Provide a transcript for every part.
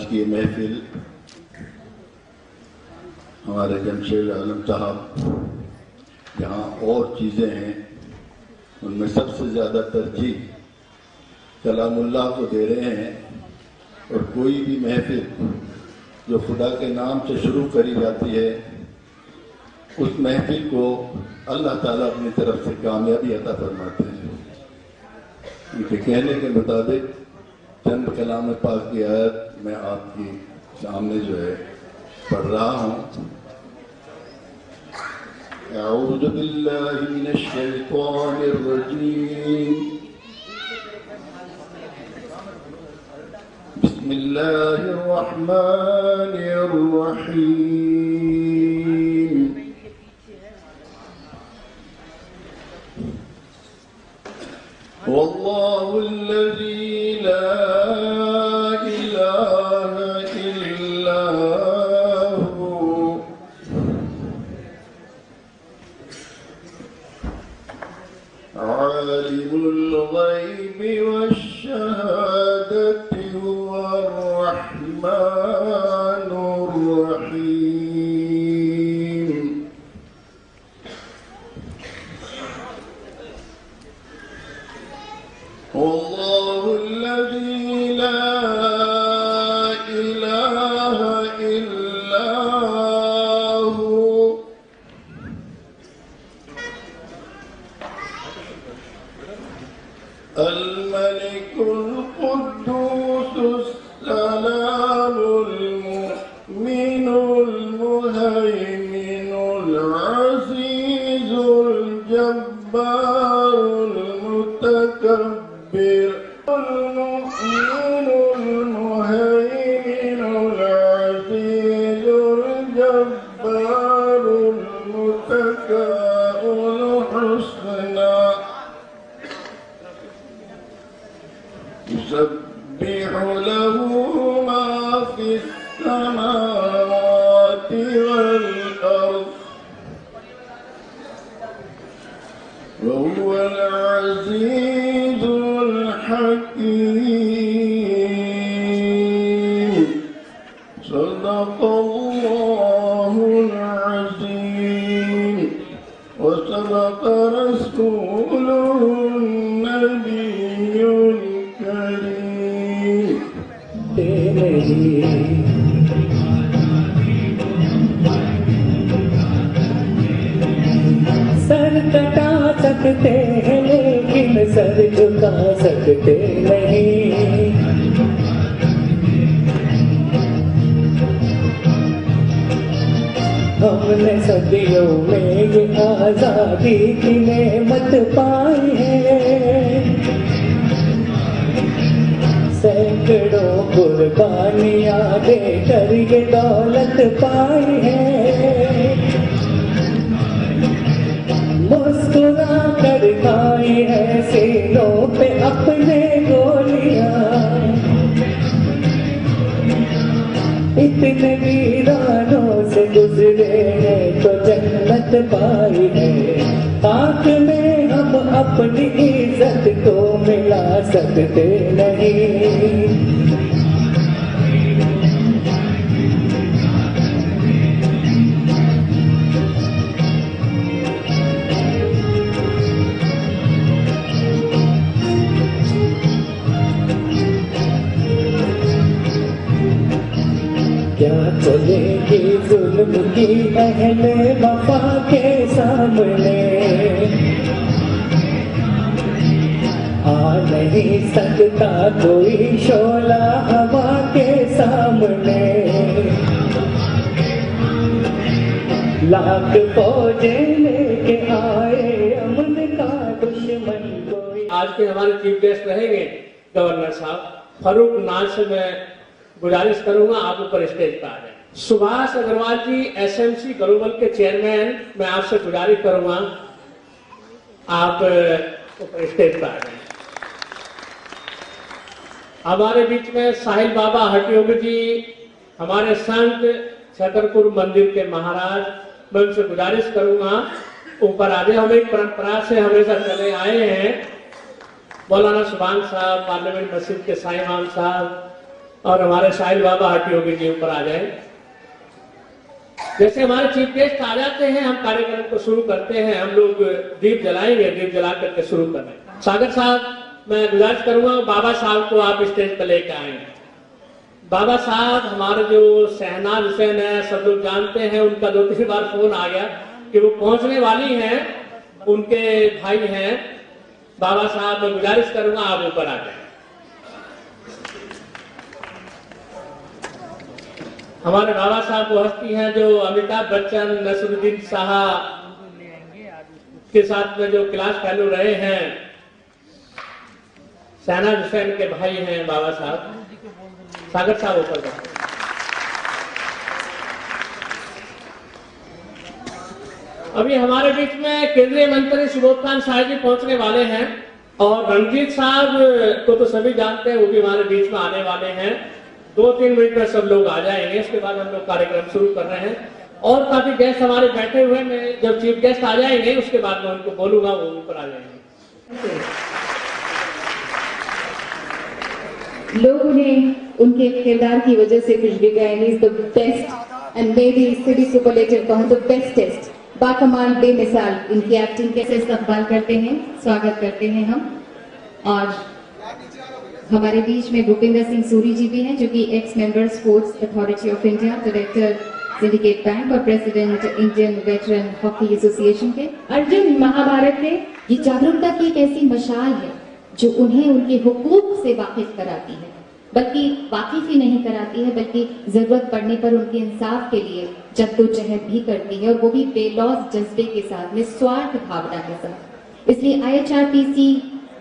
की महफिल हमारे जमशेद आलम साहब जहाँ और चीज़ें हैं उनमें सबसे ज़्यादा तरजीह कलामुल्लाह को दे रहे हैं। और कोई भी महफिल जो खुदा के नाम से शुरू करी जाती है उस महफिल को अल्लाह ताला अपनी तरफ से कामयाबी अता फरमाते हैं। उनके कहने के मुताबिक चंद कलाम पाक की आयत मैं आपके सामने जो है पढ़ रहा हूँ। अऊज़ु बिल्लाहि मिनश शैतानिर रजीम। बिस्मिल्लाहिर रहमानिर रहीम। वल्लाहु अल्लज़ी ला इलाहा इल्ला हु आलिमुल गैबि वश्शहादति हुवर रहमानुर रहीम। वल्लाहु अल्लज़ी ला इलाहा इल्ला हु अल मलिकुल कुद्दूस सलामुल मुमिनुल मुहैमिनुल अज़ीज़ुल जब्बारुल मुतकब्बिर अल मुमिनुल मुहैमिनुल अज़ीज़ुल जब्बारुल मुतकब्बिरुल हुस्ना युसब्बिहु लहू मा फिस समावाति वल अर्ज़ व हुवल अज़ीज़ुल हकीम। सदक़ल्लाहुल अज़ीम व सदक़ रसूलुहुन नबियुल करीम। सर कटा सकते हैं लेकिन सर झुका सकते नहीं। हमने सदियों में ये आजादी की नेमत पाई है। सैकड़ों कुर्बानियां देकर ये दौलत पाई है। मुस्कुरा कर खाई है सीनों पे अपने गोलियां। इतने वीरानों से गुजरे हैं तो जन्नत पाई है। आँख में हम अपनी इज्जत को मिला सकते नहीं। क्या चलेगी जुल्म की अहले वफा के सामने। आ नहीं सकता कोई शोला हवा के सामने। लाख फौजें लेके आए अमन का दुश्मन कोई। आज के हमारे चीफ गेस्ट रहेंगे गवर्नर साहब फारूक नाज से मैं गुजारिश करूंगा आप ऊपर स्टेज पर आ जाए। सुभाष अग्रवाल जी एसएमसी ग्लोबल के चेयरमैन, मैं आपसे गुजारिश करूंगा आप ऊपर स्टेज पर आ जाए। हमारे बीच में साहिल बाबा हटियोग जी हमारे संत छतरपुर मंदिर के महाराज, मैं उनसे गुजारिश करूंगा ऊपर आ जाए। हम एक परंपरा से हमेशा चले आए हैं। मौलाना सुभान साहब, पार्लियामेंट मस्जिद के साईं इमाम साहब, और हमारे साहिल बाबा हटियोगी जी ऊपर आ जाए। जैसे हमारे चीफ गेस्ट आ जाते हैं, हम कार्यक्रम को शुरू करते हैं। हम लोग दीप जलाएंगे, दीप जला करके शुरू कर रहे हैं। सागर साहब, मैं गुजारिश करूंगा बाबा साहब को आप स्टेज पर लेकर आएंगे। बाबा साहब हमारे जो शहनाज हुसैन है, सब लोग जानते हैं, उनका 2-3 बार फोन आ गया कि वो पहुंचने वाली हैं, उनके भाई हैं। बाबा साहब, मैं गुजारिश करूंगा आप ऊपर आ जाए। हमारे बाबा साहब वो हस्ती हैं जो अमिताभ बच्चन, नसरुद्दीन शाह के साथ में जो क्लास फेलो रहे हैं। शहनाज हुसैन के भाई हैं बाबा साहब। सागर साहब ऊपर जाए। अभी हमारे बीच में केंद्रीय मंत्री सुबोध खान शाह जी पहुंचने वाले हैं और रणजीत साहब को तो सभी जानते हैं, वो भी हमारे बीच में आने वाले हैं। 2-3 मिनट में सब लोग आ जाएंगे। इसके बाद हम लोग कार्यक्रम शुरू कर रहे हैं और काफी गेस्ट हमारे बैठे हुए हैं। जब चीफ गेस्ट आ जाएंगे उसके बाद मैं उनको बोलूंगा, वो ऊपर आ जाएंगे। लोग उन्हें उनके किरदार की वजह से कुछ भी गए। He is the best and may be city superlative कहूं तो बेस्टेस्ट, बाकमाल, बेमिसाल इनकी एक्टिंग के से इस्तकबाल करते हैं, स्वागत करते हैं हम। और हमारे बीच में भूपिंदर सिंह सूरी जी भी हैं, जो कि ex member sports authority of India, director syndicate bank और president Indian veteran hockey association के। अर्जुन महाभारत में ये जागरूकता की एक ऐसी मशाल है जो उन्हें उनके हुकूक से वाकिफ कराती है, बल्कि वाकिफ ही नहीं कराती है, बल्कि जरूरत पड़ने पर उनके इंसाफ के लिए जद्दोजहद भी करती है, और वो भी बेलौस जज्बे के साथ, निस्वार्थ भावना के साथ। इसलिए IHRPC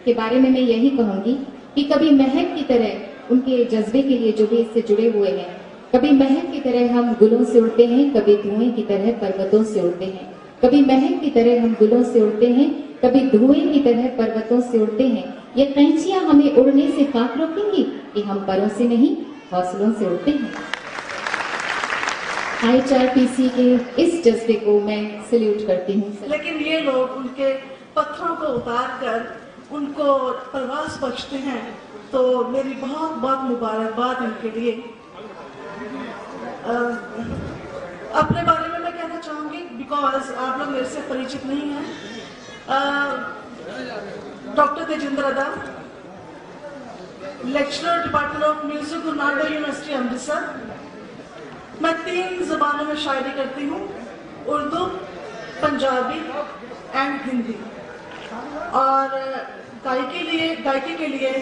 के बारे में मैं यही कहूंगी कि कभी महक की तरह उनके जज्बे के लिए जो भी इससे जुड़े हुए हैं, कभी महक की तरह हम गुलों से उड़ते हैं, कभी धुएं की तरह पर्वतों से उड़ते हैं। कभी महक की तरह हम गुलों से उड़ते हैं, कभी धुएं की तरह पर्वतों से उड़ते हैं। ये कैंचियां हमें उड़ने से खाक रोकेंगी कि हम परों से नहीं, हौसलों से उड़ते हैं। IHRPC के इस जज्बे को मैं सल्यूट करती हूँ। लेकिन ये लोग उनके पत्थरों को उतार कर उनको प्रवास बख्शते हैं, तो मेरी बहुत बहुत मुबारकबाद इनके लिए। अपने बारे में मैं कहना चाहूंगी, बिकॉज आप लोग मेरे से परिचित नहीं हैं। डॉक्टर तेजिंदर अदा, lecturer department of music, Guru Nanak university Amritsar. मैं 3 ज़बानों में शायरी करती हूँ, उर्दू, पंजाबी एंड हिंदी। और गायकी के लिए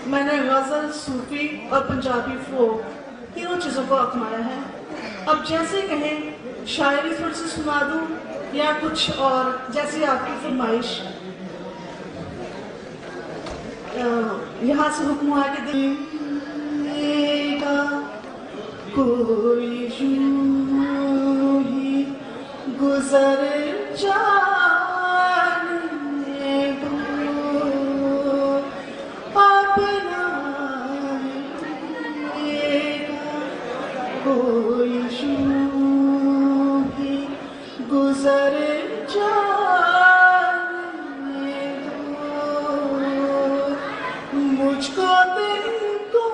मैंने गज़ल, सूफी और पंजाबी फोक तीनों चीज़ों को अपनाया है। अब जैसे कहें शायरी थोड़ी सी सुना दूँ या कुछ और, जैसी आपकी फरमाइश। यहाँ से हुक्म हुआ कि दिल का कोई यूं ही गुजर जाने दो, अपना कोई यूं ही गुजर जाने दो, मुझको दिन को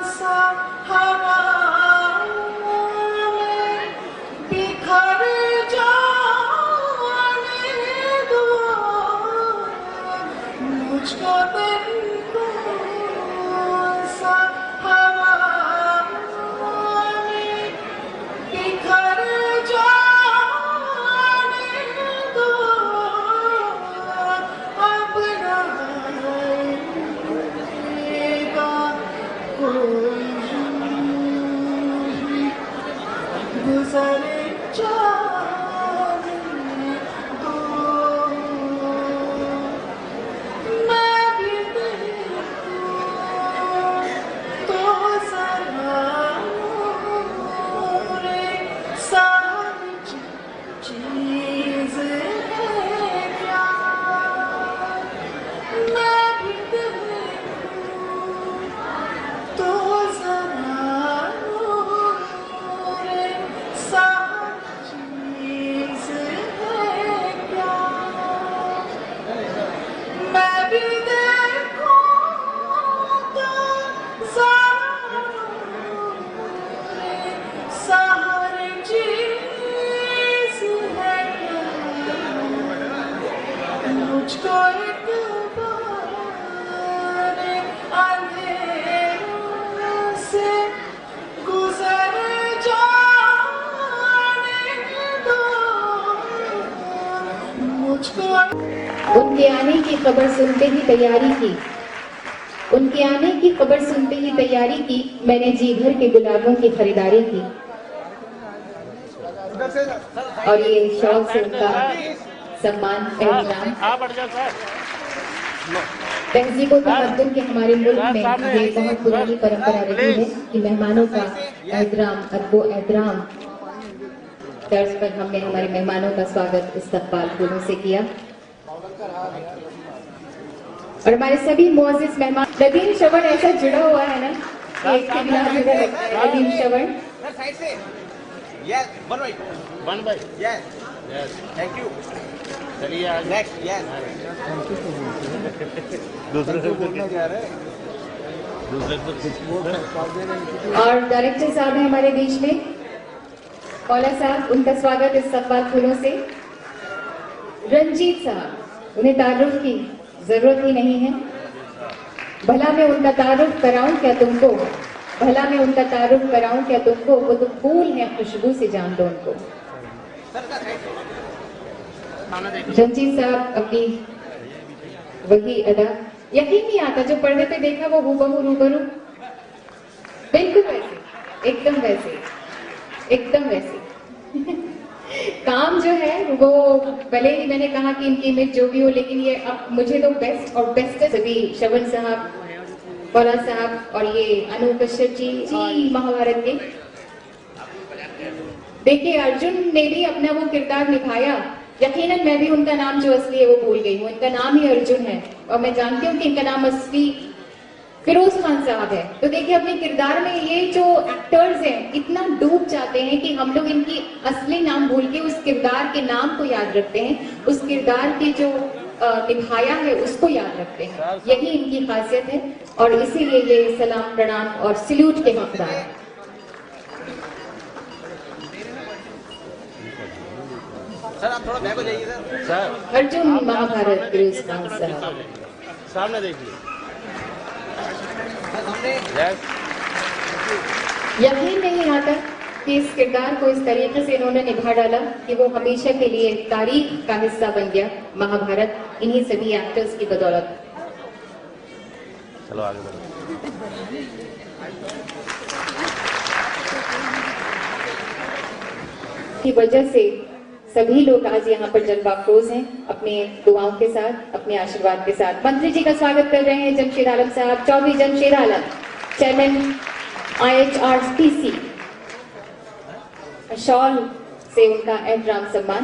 सा हवा में बिखर जाने दो, मुझको दिन को सा हवा में बिखर जाने दो, अपना कोई गुजर जाने दो। मैं भी देखूं तो जरा रे सारी चीज़ है प्यार। मैं भी देखूं तो जरा रे सारी चीज़ है प्यार। मैं भी देखूं तो मुझको एक बार अंधेरों से गुजर जाने दो, मुझको। उनके आने की खबर सुनते ही तैयारी की, उनके आने की खबर सुनते ही तैयारी की, मैंने जी भर के गुलाबों की खरीदारी की। और ये शौक से उनका सम्मान एहतराम। तहजीब और तमद्दुन के हमारे मुल्क में ये बहुत पुरानी परंपरा रही है कि मेहमानों का एहतराम, अदबो एहतराम तर्ज पर हमने हमारे मेहमानों का स्वागत इस्तकबाल फूलों से किया। और हमारे सभी मुअज़्ज़िज़ मेहमान, नदीम श्रवण ऐसा जुड़ा हुआ है ना, एक के बिना अधूरा लगता है। Nadeem Shravan, Yes, one by. Yes. Yes. Thank you. चलिए आज next. Yes. दूसरे से बोलने जा रहे हैं। दूसरे से और डायरेक्टर साहब हैं हमारे बीच में, मौला साहब, उनका स्वागत इस्तकबाल फूलों से। रंजीत साहब, उन्हें तारुफ की जरूरत ही नहीं है। भला मैं उनका तारुफ कराऊं क्या तुमको, भला मैं उनका तारुफ कराऊं क्या तुमको, वो तो फूल है खुशबू से जान दो उनको। रंजीत साहब अपनी वही अदा, यकीन नहीं आता जो पर्दे पे देखा वो हूबहू रूबरू, बिल्कुल वैसे, एकदम वैसे, एकदम वैसे। काम जो है वो भले ही मैंने कहा कि इनकी इमेज जो भी हो, लेकिन ये अब मुझे तो बेस्ट और बेस्ट सभी श्रवण साहब, मौला साहब और ये अनूप कश्यप जी महाभारत के। देखिए अर्जुन ने भी अपना वो किरदार निभाया। यकीनन मैं भी उनका नाम जो असली है वो भूल गई हूँ, इनका नाम ही अर्जुन है और मैं जानती हूँ कि इनका नाम असली फिरोज खान साहब है। तो देखिए अपने किरदार में ये जो एक्टर्स हैं इतना डूब जाते हैं कि हम लोग इनकी असली नाम भूल के उस किरदार के नाम को याद रखते हैं, उस किरदार की जो निभाया है उसको याद रखते हैं। यही इनकी खासियत है और इसीलिए ये सलाम प्रणाम और सल्यूट के हकदार हैं। सर आप थोड़ा बैक हो जाइए सर। अर्जुन महाभारत फिरोज खान साहब, सामने देखिए। यकीन नहीं आता कि इस किरदार को इस तरीके से इन्होंने निभा डाला कि वो हमेशा के लिए तारीख का हिस्सा बन गया महाभारत, इन्हीं सभी एक्टर्स की बदौलत। चलो आगे बढ़ो। की वजह से सभी लोग आज यहाँ पर जज्बाफरोज हैं, अपने दुआओं के साथ, अपने आशीर्वाद के साथ। मंत्री जी का स्वागत कर रहे हैं जमशेद आलम साहब, चौधरी जमशेद आलम, चेयरमैन IHRTC। शॉल से उनका एहतराम सम्मान।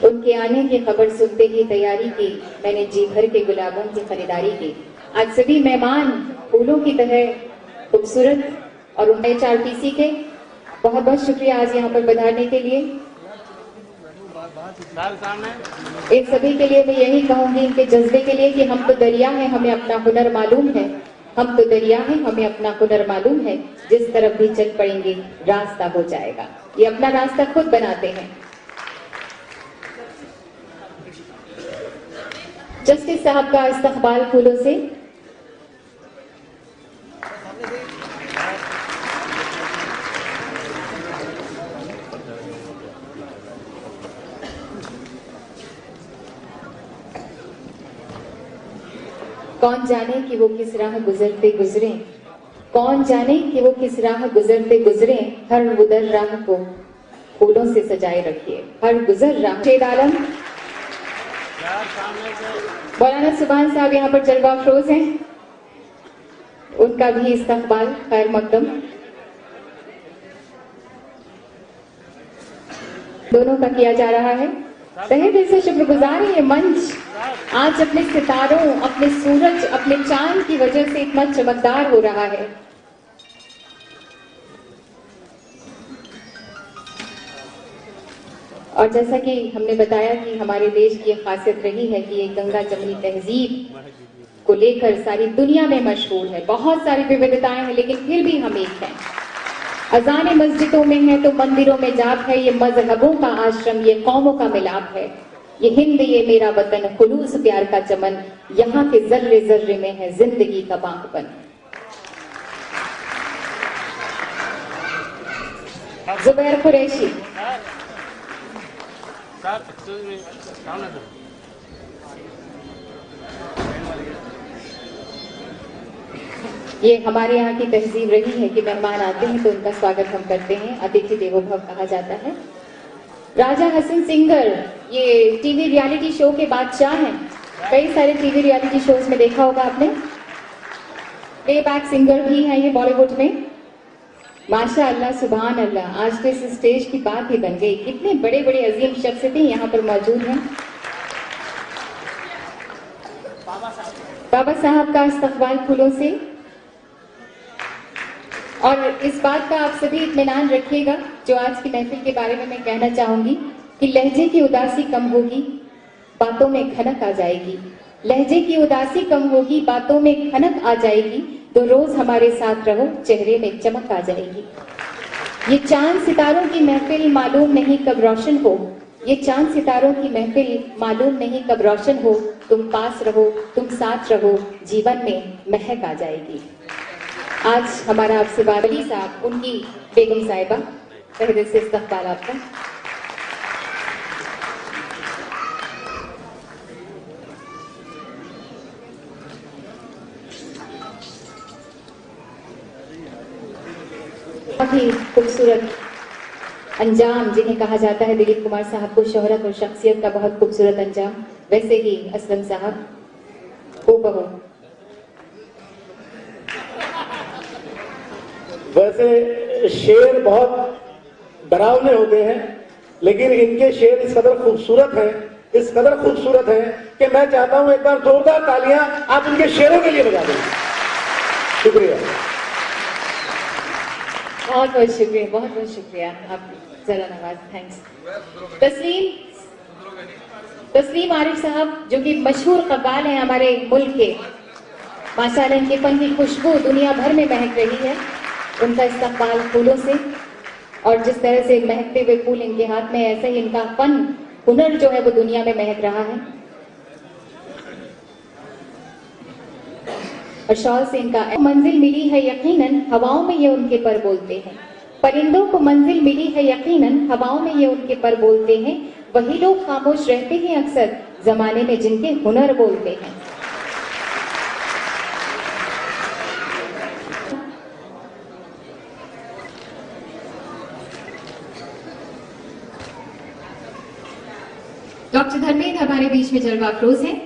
उनके आने की खबर सुनते ही तैयारी की, मैंने जी भर के गुलाबों की खरीदारी की। आज सभी मेहमान फूलों की तरह खूबसूरत और IHRTC के बहुत बहुत शुक्रिया आज यहाँ पर पधारने के लिए। एक सभी के लिए मैं यही कहूंगी, इनके जज्बे के लिए कि हम तो दरिया हैं, हमें अपना हुनर मालूम है, हम तो दरिया हैं, हमें अपना हुनर मालूम है, जिस तरफ भी चल पड़ेंगे रास्ता हो जाएगा। ये अपना रास्ता खुद बनाते हैं। जस्टिस साहब का इस्तकबाल फूलों से। कौन जाने कि वो किस राह गुजरते गुजरे, कौन जाने कि वो किस राह गुजरते गुजरे, हर गुजर राह को फूलों से सजाए रखिए, हर गुजर राह। शेद आलम, मौलाना सुभान साहब यहाँ पर जलवा अफरोज हैं, उनका भी इस्तकबाल खैर मकदम। दोनों का किया जा रहा है। तहे दिल से शुक्रगुजार है ये मंच आज अपने सितारों, अपने सूरज, अपने चांद की वजह से इतना चमकदार हो रहा है। और जैसा कि हमने बताया कि हमारे देश की एक खासियत रही है कि ये गंगा जमुनी तहजीब को लेकर सारी दुनिया में मशहूर है। बहुत सारी विविधताएं हैं लेकिन फिर भी हम एक हैं। अजान मस्जिदों में है तो मंदिरों में जाप है, ये मजहबों का आश्रम, ये कौमों का मिलाप है। ये हिंद ये मेरा वतन, खुलूस प्यार का चमन, यहाँ के जर्रे जर्रे में है जिंदगी का बांकपन। जुबैर कुरैशी। ये हमारे यहाँ की तहजीब रही है कि मेहमान आते हैं तो उनका स्वागत हम करते हैं, अतिथि देवो भव कहा जाता है। राजा हसन सिंगर ये टीवी रियलिटी शो के बादशाह हैं, कई सारे टीवी रियलिटी शोज में देखा होगा आपने। प्लेबैक सिंगर भी हैं ये बॉलीवुड में। माशाअल्लाह सुभान अल्लाह, आज तो इस स्टेज की बात ही बन गई, कितने बड़े बड़े अजीम शख्सियतें यहाँ पर मौजूद हैं। बाबा साहब का इस्तकबाल फूलों से। और इस बात का आप सभी इत्मीनान रखिएगा, जो आज की महफिल के बारे में मैं कहना चाहूंगी कि लहजे की उदासी कम होगी, बातों में खनक आ जाएगी। लहजे की उदासी कम होगी, बातों में खनक आ जाएगी, तो रोज हमारे साथ रहो, चेहरे में चमक आ जाएगी। ये चांद सितारों की महफिल मालूम नहीं कब रोशन हो, ये चांद सितारों की महफिल मालूम नहीं कब रोशन हो, तुम पास रहो, तुम साथ रहो, जीवन में महक आ जाएगी। आज हमारा आपसे बाबली साहब, उनकी बेगम साहिबा, पहले से इस्तकबाल आपका। बहुत ही खूबसूरत अंजाम जिन्हें कहा जाता है, दिलीप कुमार साहब को शोहरत और शख्सियत का बहुत खूबसूरत अंजाम, वैसे ही असलम साहब हूबहू। वैसे शेर बहुत डरावने होते हैं, लेकिन इनके शेर इस कदर खूबसूरत हैं, इस कदर खूबसूरत हैं कि मैं चाहता हूं एक बार जोरदार तालियां आप इनके शेरों के लिए बजा दें। शुक्रिया, बहुत बहुत शुक्रिया, बहुत बहुत शुक्रिया। आप जरा नवाज, थैंक्स। तस्लीम आरिफ साहब जो कि मशहूर कव्वाल हैं हमारे मुल्क के, माशाअल्लाह इनके फन की खुशबू दुनिया भर में महक रही है। उनका इस्तकबाल फूलों से, और जिस तरह से महकते हुए फूल इनके हाथ में, ऐसे ही इनका फन हुनर जो है वो दुनिया में महक रहा है। और शॉल से इनका मंजिल मिली है यकीनन, हवाओं में ये उनके पर बोलते हैं। परिंदों को मंजिल मिली है यकीनन, हवाओं में ये उनके पर बोलते हैं। वही लोग खामोश रहते हैं अक्सर, जमाने में जिनके हुनर बोलते हैं। डॉक्टर धर्मेंद्र हमारे बीच में जलवा अफरोज हैं।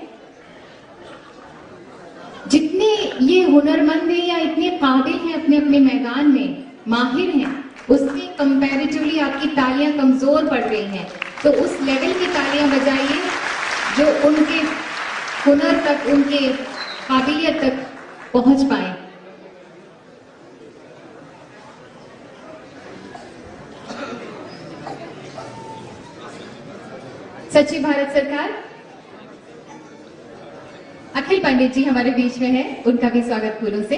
जितने ये हुनरमंद हैं या इतने काबिल हैं, अपने अपने मैदान में माहिर हैं, उससे कंपैरेटिवली आपकी तालियां कमजोर पड़ रही हैं। तो उस लेवल की तालियां बजाइए जो उनके हुनर तक, उनके काबिलियत तक पहुंच पाए। सचिव भारत सरकार अखिल पंडित जी हमारे बीच में है, उनका भी स्वागत फूलों से।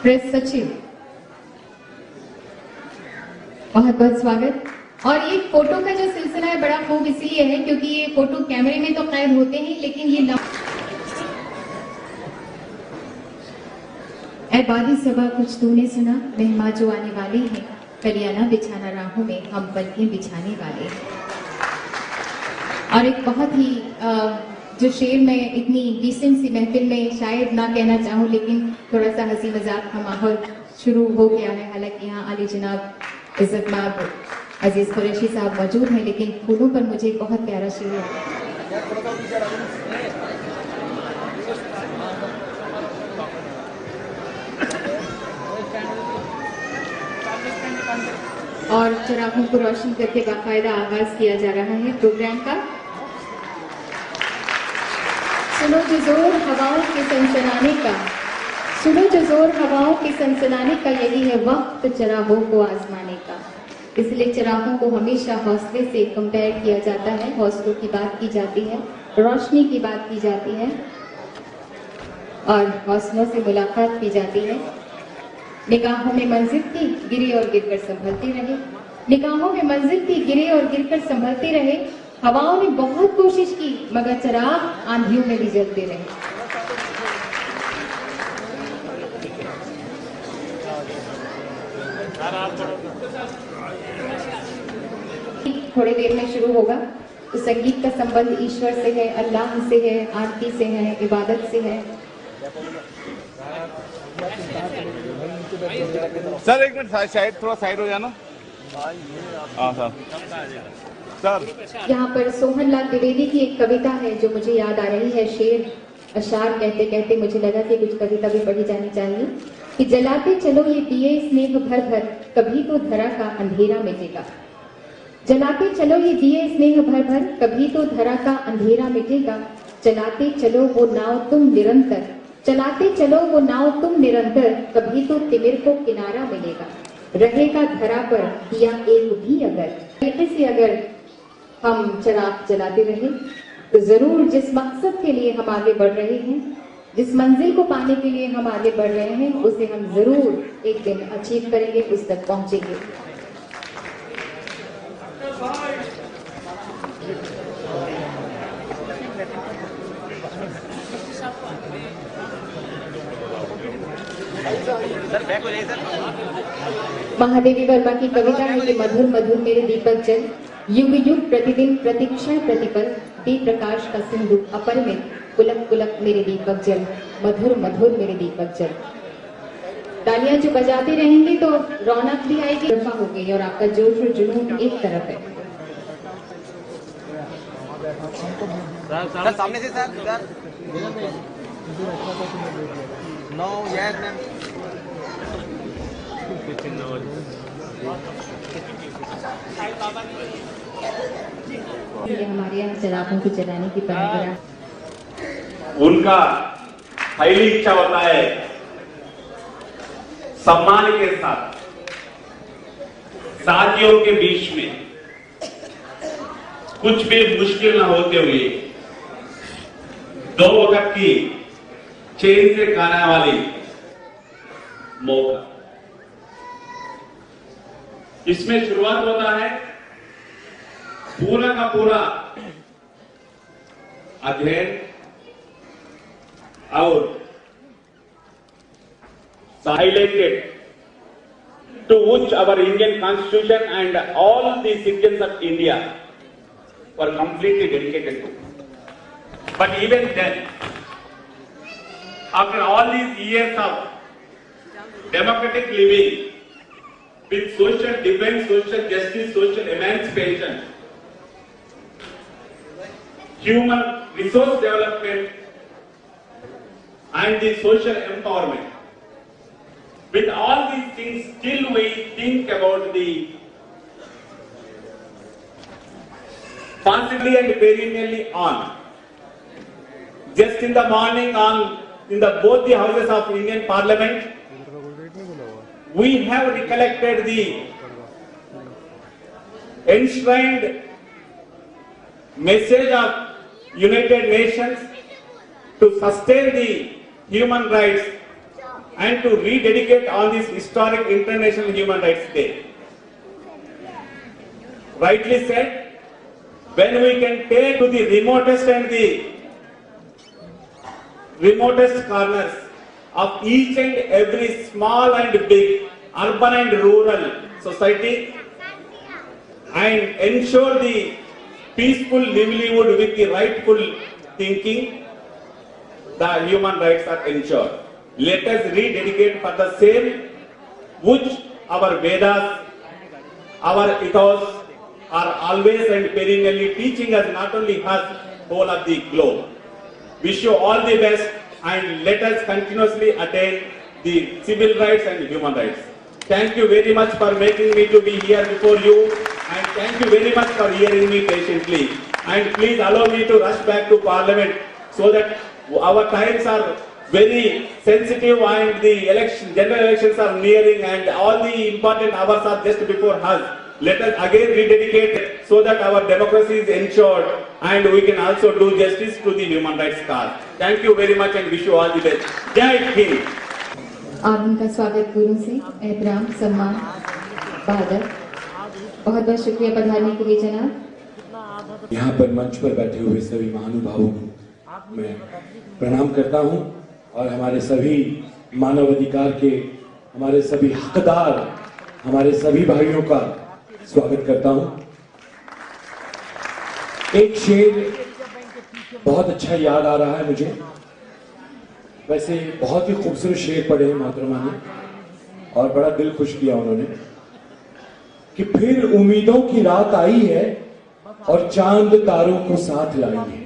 प्रेस सचिव बहुत बहुत स्वागत। और ये फोटो का जो सिलसिला है बड़ा खूब इसलिए है क्योंकि ये फोटो कैमरे में तो कैद होते हैं, लेकिन ये ऐबादी सबा कुछ तूने सुना, मेहमान जो आने वाले हैं, कलियाना बिछाना राहों में, हम पलकें बिछाने वाले हैं। और एक बहुत ही जो शेर में इतनी डिसेंट सी महफिल में शायद ना कहना चाहूँ, लेकिन थोड़ा सा हंसी मजाक का माहौल शुरू हो गया है। हालांकि यहाँ आली जनाब इज्जतमाब अजीज कुरैशी साहब मौजूद हैं, लेकिन फूलों पर मुझे बहुत प्यारा शेर है। और चरागों को रोशन करके बाकायदा आगाज किया जा रहा है प्रोग्राम का। सुनो जो जोर हवाओं के सनसनाने का, सुनो जो जोर हवाओं के सनसनाने का, यही है वक्त चरागों को आजमाने का। इसलिए चरागों को हमेशा हौसले से कंपेयर किया जाता है, हौसलों की बात की जाती है, रोशनी की बात की जाती है। और हौसलों से मुलाकात की जाती है। निगाहों में मंजिल थी, गिरे और गिरकर संभलती रहे। निगाहों में मंजिल थी, गिरे और गिरकर संभलती रहे। हवाओं ने बहुत कोशिश की, मगर चिराग आंधियों में भी जलते रहे। थोड़ी देर में शुरू होगा। तो संगीत का संबंध ईश्वर से है, अल्लाह से है, आरती से है, इबादत से है। सर एक मिनट साइड, थोड़ा साइड हो जाना। हाँ सर। यहाँ पर सोहनलाल द्विवेदी की एक कविता है जो मुझे याद आ रही है। शेर अशार कहते कहते मुझे लगा कि कुछ कविता भी पढ़ी जानी चाहिए कि जलाते चलो ये दिए स्नेह भर भर, कभी तो धरा का अंधेरा मिटेगा। जलाते चलो ये दिए स्नेह भर भर, कभी तो धरा का अंधेरा मिटेगा। चलाते चलो वो नाव तुम निरंतर, चलाते चलो वो नाव तुम निरंतर, कभी तो तिमिर को किनारा मिलेगा। रहेगा धरा पर दिया एक भी अगर हम चिराग जलाते रहे तो जरूर जिस मकसद के लिए हम आगे बढ़ रहे हैं, जिस मंजिल को पाने के लिए हम आगे बढ़ रहे हैं, उसे हम जरूर एक दिन अचीव करेंगे, उस तक पहुंचेंगे। महादेवी वर्मा की कविता है कि मधुर मधुर मेरे दीपक जल, युग युग प्रतिदिन प्रतीक्षा प्रतिपल, दीप प्रकाश का सिंधु अपरिमित, पुलक पुलक मेरे दीपक जल, मधुर मधुर मेरे दीपक जल। तालियां जो बजाते रहेंगे तो रौनक भी आएगी, रफा हो गई और आपका जोश और जुनून एक तरफ है। सर सामने से सर। No yes ma'am. हमारे यहाँ चिरागों को जलाने की परंपरा, उनका पहली इच्छा होता है सम्मान के साथ साथियों के बीच में कुछ भी मुश्किल न होते हुए 2 वक्त की चैन से खाने वाली मौका। इसमें शुरुआत होता है पूरा का पूरा अध्ययन और highlighted to which our Indian Constitution and all the citizens of India were completely dedicated to. But even then, after all these years of democratic living, with social defense, social justice, social emancipation, human resource development, and the social empowerment, with all these things, still we think about the possibly and perennially on. Just in the morning in both the houses of Indian Parliament, we have recollected the enshrined message of United Nations to sustain the human rights and to rededicate on this historic International Human Rights Day. Rightly said, when we can take to the remotest and the remotest corners of each and every small and big, urban and rural society and ensure the peaceful livelihood with the rightful thinking, the human rights are ensured. Let us rededicate for the same which our Vedas, our ethos are always and perennially teaching us, not only us, whole of the globe. Wish you all the best and let us continuously attain the civil rights and human rights. Thank you very much for making me to be here before you and thank you very much for hearing me patiently. And please allow me to rush back to Parliament so that our times are very sensitive and the general elections are nearing and all the important hours are just before us. Let us again rededicate so that our democracy is ensured and we can also do justice to the human rights cause. Thank you very much and wish you all the best. Jai Hind. और उनका स्वागत पूर्ण से एहतराम सम्मान बहादुर। बहुत बहुत शुक्रिया पधारने के लिए जनाब। यहाँ पर मंच पर बैठे हुए सभी महानुभावों को मैं प्रणाम करता हूँ और हमारे सभी मानवाधिकार के हमारे सभी हकदार हमारे सभी भाइयों का स्वागत करता हूँ। एक शेर बहुत अच्छा याद आ रहा है मुझे। वैसे बहुत ही खूबसूरत शेर पढ़े हैं मोहतरमा ने और बड़ा दिल खुश किया उन्होंने कि फिर उम्मीदों की रात आई है और चांद तारों को साथ लाई है।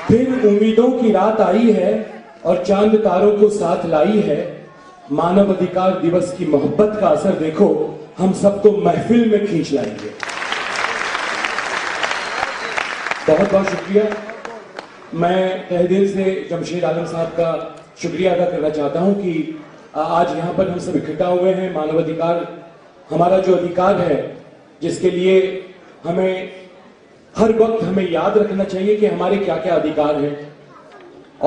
फिर उम्मीदों की रात आई है और चांद तारों को साथ लाई है। मानव अधिकार दिवस की मोहब्बत का असर देखो, हम सबको महफिल में खींच लाएंगे। बहुत बहुत शुक्रिया। मैं तहे दिल से जमशेद आलम साहब का शुक्रिया अदा करना चाहता हूं कि आज यहां पर हम सब इकट्ठा हुए हैं। मानवाधिकार हमारा जो अधिकार है जिसके लिए हमें हर वक्त हमें याद रखना चाहिए कि हमारे क्या क्या अधिकार हैं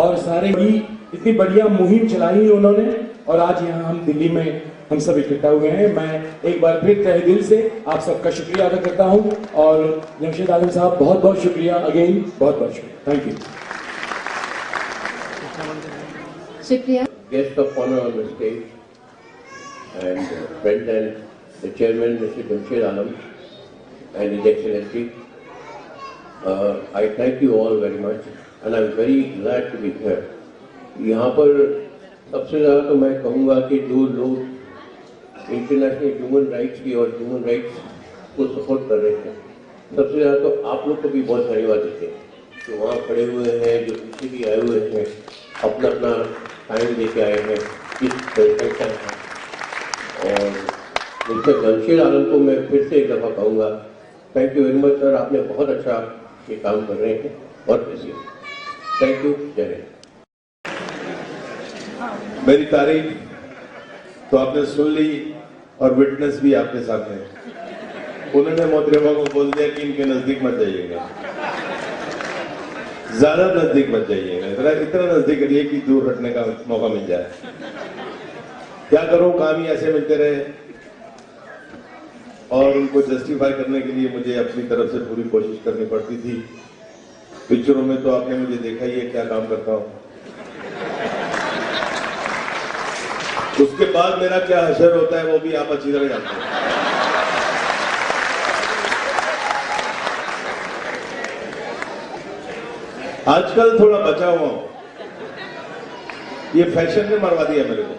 और सारे ही इतनी बढ़िया मुहिम चलाई उन्होंने और आज यहाँ हम दिल्ली में हम सब इकट्ठा हुए हैं। मैं एक बार फिर तहे दिल से आप सबका शुक्रिया अदा करता हूं और जमशेद आलम साहब बहुत बहुत शुक्रिया अगेन, बहुत बहुत शुक्रिया। Thank you. शुक्रिया। Guest of honor on the stage and friend and the chairman Mr. Jamshed Alam and His Excellency. I thank you all very much and I'm very glad to be here. यहाँ पर सबसे ज़्यादा तो मैं कहूँगा कि जो लोग इंटरनेशनल ह्यूमन राइट्स की और ह्यूमन राइट्स को सपोर्ट कर रहे हैं, सबसे ज़्यादा तो आप लोग को भी बहुत धन्यवाद देते हैं जो वहाँ खड़े हुए हैं, जो पीछे भी आए हुए हैं, अपना अपना टाइम लेके आए हैं इस प्रेजेंटेशन है। और मिस्टर जमशेद आलम को मैं फिर से एक दफ़ा कहूँगा thank you very much sir, आपने बहुत अच्छा ये काम कर रहे हैं और कैसे थैंक यू। जय हिंद। मेरी तारीफ तो आपने सुन ली और विटनेस भी आपके सामने। उन्होंने मोहतरमा को बोल दिया कि इनके नजदीक मत जाइएगा, ज्यादा नजदीक मत जाइएगा, इतना नजदीक करिए कि दूर हटने का मौका मिल जाए। क्या करूं, काम ही ऐसे मिलते रहे और उनको जस्टिफाई करने के लिए मुझे अपनी तरफ से पूरी कोशिश करनी पड़ती थी। पिक्चरों में तो आपने मुझे देखा ही है क्या काम करता हूं, उसके बाद मेरा क्या हशर होता है वो भी आप अच्छी तरह जानते हैं। आजकल थोड़ा बचा हुआ हूं, ये फैशन ने मरवा दिया मेरे को।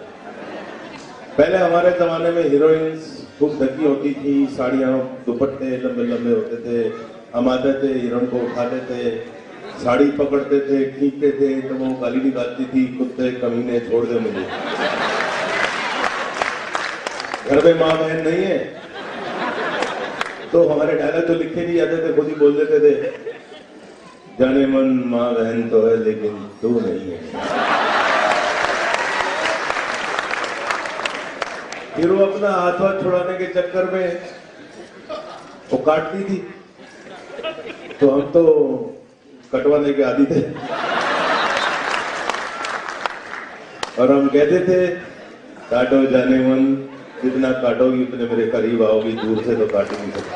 पहले हमारे जमाने में हीरोइंस खूब ढकी होती थी, साड़ियां दुपट्टे लंबे लंबे होते थे, हम आते थे हीरोइन को उठाते थे, साड़ी पकड़ते थे, खींचते थे तो वो गाली निकालती थी, कुत्ते कमीने छोड़ दे मुझे। घर में माँ बहन नहीं है तो हमारे डायलॉग तो लिखे नहीं जाते थे, खुद ही बोल देते थे, जाने मन माँ बहन तो है लेकिन तू नहीं है। फिर वो अपना हाथ वाथ छुड़ाने के चक्कर में वो काटती थी तो हम तो कटवाने के आदी थे और हम कहते थे काटो जाने मन, जितना काटोगी उतने मेरे करीब आओगी, दूर से तो काट नहीं सकती।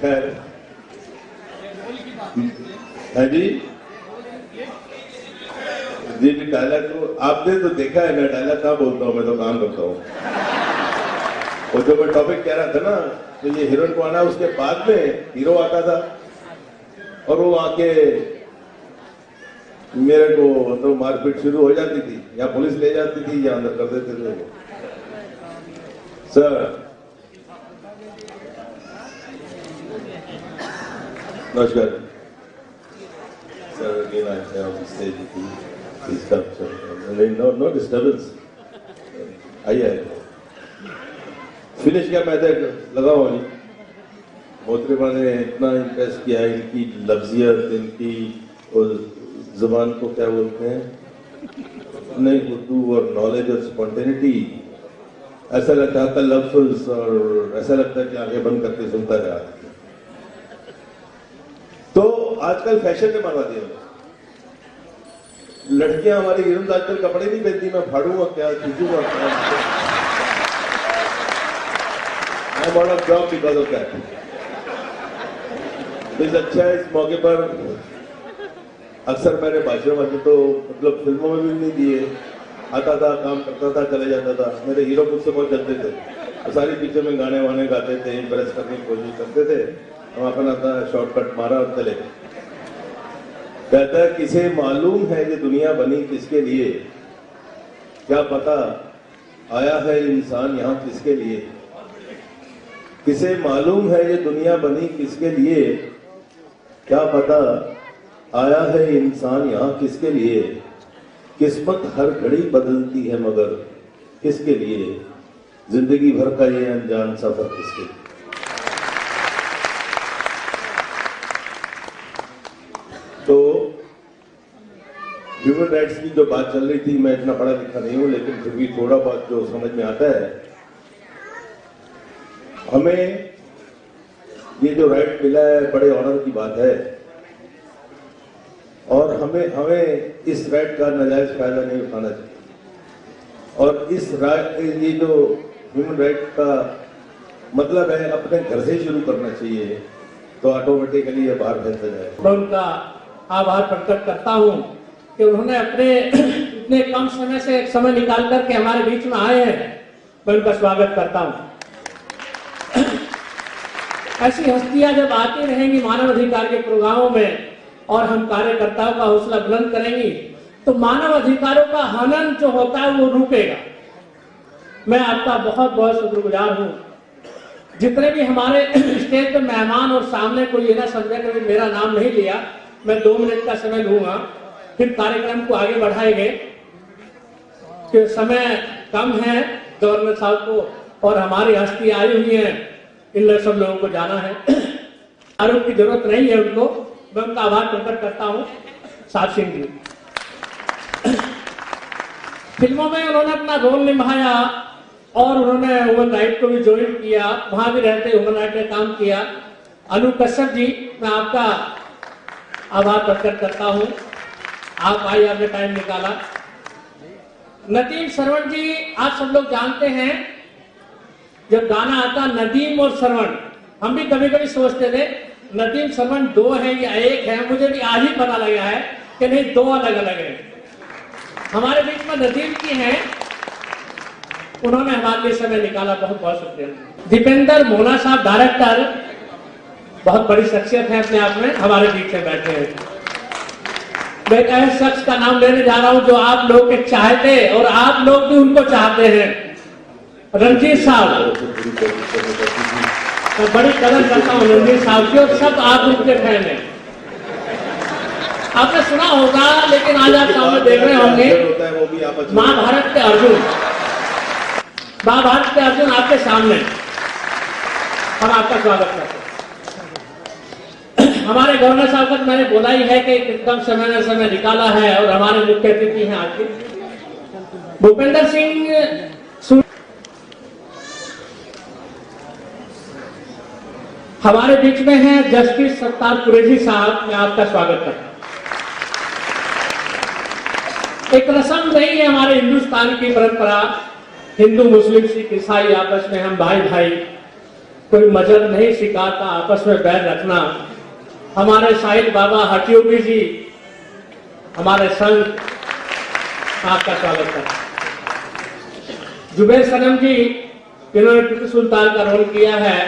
खैर है जी जी डायलॉग तो आपने तो देखा है, मैं डायलॉग कहाँ बोलता हूँ, मैं तो काम करता हूँ। वो जो मैं टॉपिक कह रहा था ना, तो ये हीरोइन को आना, उसके बाद में हीरो आता था और वो आके मेरे को तो मारपीट शुरू हो जाती थी, या पुलिस ले जाती थी या अंदर कर देते थे। सर नमस्कार sir, again I am on stage, please come sir, no disturbance. आइए फिनिश क्या मैं लगाओ जी। मोहतरमा ने इतना इंप्रेस किया, इनकी लफ्जियत, इनकी जुबान को क्या बोलते हैं, नहीं उर्दू और नॉलेज और स्पॉन्टेनिटी, ऐसा लगता है लफ्ज और ऐसा लगता है कि आंखें बंद करके सुनता रहा। आजकल फैशन ने मरवा दिया। लड़कियां हमारी हीरोइंस आजकल कपड़े नहीं पहनती, मैं फाड़ूंगा क्या, खींचूंगा क्या। I am out of job because of that. तो अच्छा है, इस मौके पर अक्सर मेरे भाषण वाषण तो मतलब फिल्मों में भी नहीं दिए, आता था, काम करता था, चले जाता था। मेरे हीरो मुझसे बहुत जलते थे, तो सारी पिक्चर में गाने वाने गाते थे, इम्प्रेस करने की कोशिश करते थे। हम अपना था शॉर्टकट मारा और चले गए। कहता है किसे मालूम है ये दुनिया बनी किसके लिए, क्या पता आया है इंसान यहाँ किसके लिए। किसे मालूम है ये दुनिया बनी किसके लिए, क्या पता आया है इंसान यहाँ किसके लिए। किस्मत हर घड़ी बदलती है मगर किसके लिए, जिंदगी भर का ये अनजान सफर किसके लिए। तो ह्यूमन राइट्स की जो बात चल रही थी, मैं इतना पढ़ा लिखा नहीं हूं, लेकिन फिर भी थोड़ा बहुत जो समझ में आता है, हमें ये जो राइट मिला है बड़े ऑनर की बात है। और हमें इस राइट का नाजायज फायदा नहीं उठाना चाहिए। और इस ये जो ह्यूमन राइट का मतलब है अपने घर से शुरू करना चाहिए, तो ऑटोमेटिकली ये बाहर फैलता जाएगा। मैं उनका आभार प्रकट करता हूं कि उन्होंने अपने इतने कम समय से एक समय निकाल करके हमारे बीच में आए हैं। मैं उनका स्वागत करता हूं। ऐसी हस्तियां जब आती रहेंगी मानव अधिकार के प्रोग्रामों में और हम कार्यकर्ताओं का हौसला बुलंद करेंगी, तो मानव अधिकारों का हनन जो होता है वो रुकेगा। मैं आपका बहुत बहुत शुक्रगुजार हूं। जितने भी हमारे स्टेज पे मेहमान और सामने कोई ये ना समझे कि मेरा नाम नहीं लिया, मैं 2 मिनट का समय लूंगा, फिर कार्यक्रम को आगे बढ़ाएंगे कि समय कम है गवर्नर साहब को और हमारी हस्ती आई हुई है, इन सब लोगों को जाना है। आरोप की जरूरत नहीं है उनको। मैं उनका आभार प्रकट करता हूं। साथ सिंह जी फिल्मों में उन्होंने अपना रोल निभाया और उन्होंने ह्यूमन राइट को भी ज्वाइन किया, वहां भी रहते ह्यूमन राइट में काम किया। अनु कश्यप जी, मैं आपका आभार प्रकट करता हूं, आप आए, आपने टाइम निकाला। नदीम श्रवण जी, आप सब लोग जानते हैं जब गाना आता नदीम और श्रवण, हम भी कभी कभी सोचते थे नदीम श्रवण 2 है या 1 है। मुझे भी आज ही पता लगा है कि नहीं, 2 अलग अलग है। हमारे बीच में नदीम की हैं, उन्होंने हमारे लिए समय निकाला, बहुत बहुत शुक्रिया। दीपेंद्र मोना साहब डायरेक्टर, बहुत बड़ी शख्सियत है अपने आप में, हमारे बीच में बैठे हैं। मैं एक ऐसे शख्स का नाम लेने जा रहा हूं जो आप लोग के चाहते और आप लोग भी उनको चाहते हैं, रणजीत साहब। मैं बड़ी कदर करता हूँ रणजीत साहब की और सब आप उनके फैन हैं। आपने सुना होगा, लेकिन आज आप सामने देख रहे होंगे महाभारत के अर्जुन, महाभारत के अर्जुन आपके सामने, हम आपका स्वागत करते हैं। हमारे गवर्नर साहब का मैंने बोला ही है कि एकदम समय निकाला है और हमारे मुख्य अतिथि हैं आज के भूपेंद्र सिंह। हमारे बीच में हैं जस्टिस सत्तार कुरैशी साहब, मैं आपका स्वागत करता हूं। एक रस्म नहीं है हमारे हिंदुस्तान की परंपरा, हिंदू मुस्लिम सिख ईसाई आपस में हम भाई भाई, कोई मजहब नहीं सिखाता आपस में बैर रखना। हमारे साहिब बाबा हटियोगी जी, हमारे संत, आपका स्वागत करता हूं। जुबैर सनम जी, जिन्होंने टीपू सुल्तान का रोल किया है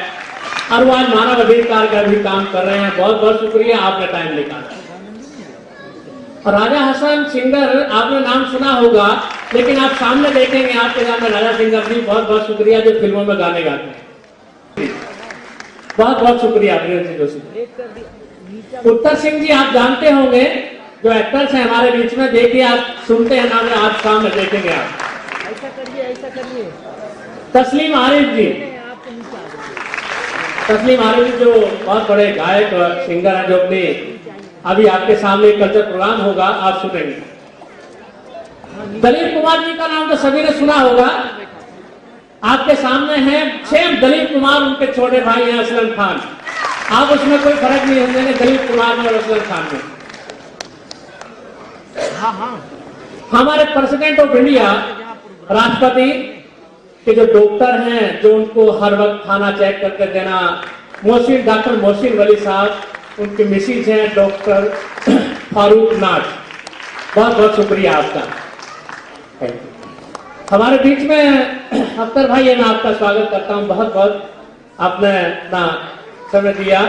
और वो आज मानव अधिकार का भी काम कर रहे हैं, बहुत बहुत शुक्रिया, आपने टाइम निकाला। और राजा हसन सिंगर, आपने नाम सुना होगा, लेकिन आप सामने देखेंगे आपके सामने राजा सिंगर जी, बहुत बहुत शुक्रिया, जो फिल्मों में गाने गाते हैं। बहुत बहुत शुक्रिया प्रियंका जोशी। उत्तर सिंह जी, आप जानते होंगे, जो एक्टर्स हैं हमारे बीच में, देखिए आप सुनते हैं नाम, आप सामने देखेंगे आप। ऐसा करिए। तस्लीम आरिफ जी, तस्लीम आरिफ जो बहुत बड़े गायक सिंगर हैं, जो अपने अभी आपके सामने कल्चर प्रोग्राम होगा, आप सुनेंगे। दलीप कुमार जी का नाम तो सभी ने सुना होगा, आपके सामने हैं सेम दलीप कुमार, उनके छोटे भाई हैं असलम खान। आप उसमें कोई फर्क नहीं होंगे दलित कुमार में और अफजल खान में। हमारे प्रेसिडेंट ऑफ इंडिया, राष्ट्रपति के जो डॉक्टर हैं, जो उनको हर वक्त खाना चेक करके देना, डॉक्टर मोहसिन वली साहब, उनके मिसिज हैं डॉक्टर फारूक नाज, बहुत बहुत शुक्रिया आपका। हमारे बीच में अख्तर भाई, मैं आपका स्वागत करता हूं, बहुत बहुत आपने अपना समय दिया।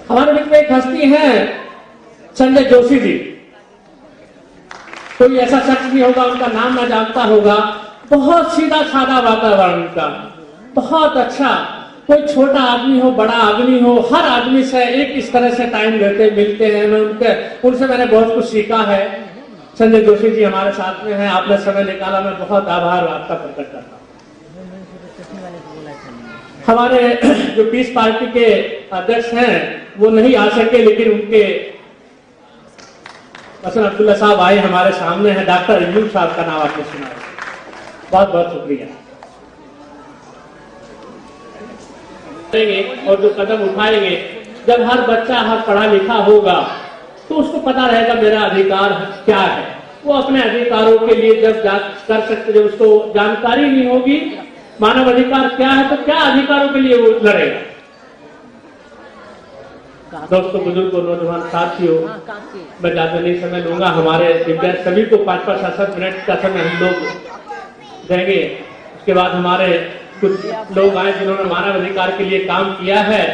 हमारे बीच में एक हस्ती है संजय जोशी जी, कोई ऐसा शख्स नहीं होगा उनका नाम ना जानता होगा। बहुत सीधा साधा वातावरण उनका, बहुत अच्छा। कोई छोटा आदमी हो, बड़ा आदमी हो, हर आदमी से एक इस तरह से टाइम देते मिलते हैं। मैं उनसे मैंने बहुत कुछ सीखा है। संजय जोशी जी हमारे साथ में हैं, आपने समय निकाला, मैं बहुत आभार आपका प्रकट करता हूँ। हमारे जो पीस पार्टी के अध्यक्ष हैं वो नहीं आ सके, लेकिन उनके हसन अब्दुल्ला साहब आए हमारे सामने हैं। डॉक्टर अयूब साहब का नाम आपने सुना है, बहुत बहुत शुक्रिया। और जो कदम उठाएंगे, जब हर बच्चा हर पढ़ा लिखा होगा तो उसको पता रहेगा मेरा अधिकार क्या है। वो अपने अधिकारों के लिए जब कर सकते, जब उसको जानकारी नहीं होगी मानव अधिकार क्या है, तो क्या अधिकारों के लिए वो लड़ेगा। दोस्तों, बुजुर्गों, नौजवान साथियों, मैं ज्यादा नहीं समय लूंगा। हमारे दिव्यांग सभी को 5-5-7 मिनट का समय हम लोग देंगे। उसके बाद हमारे कुछ लोग आए जिन्होंने मानव अधिकार के लिए काम किया है,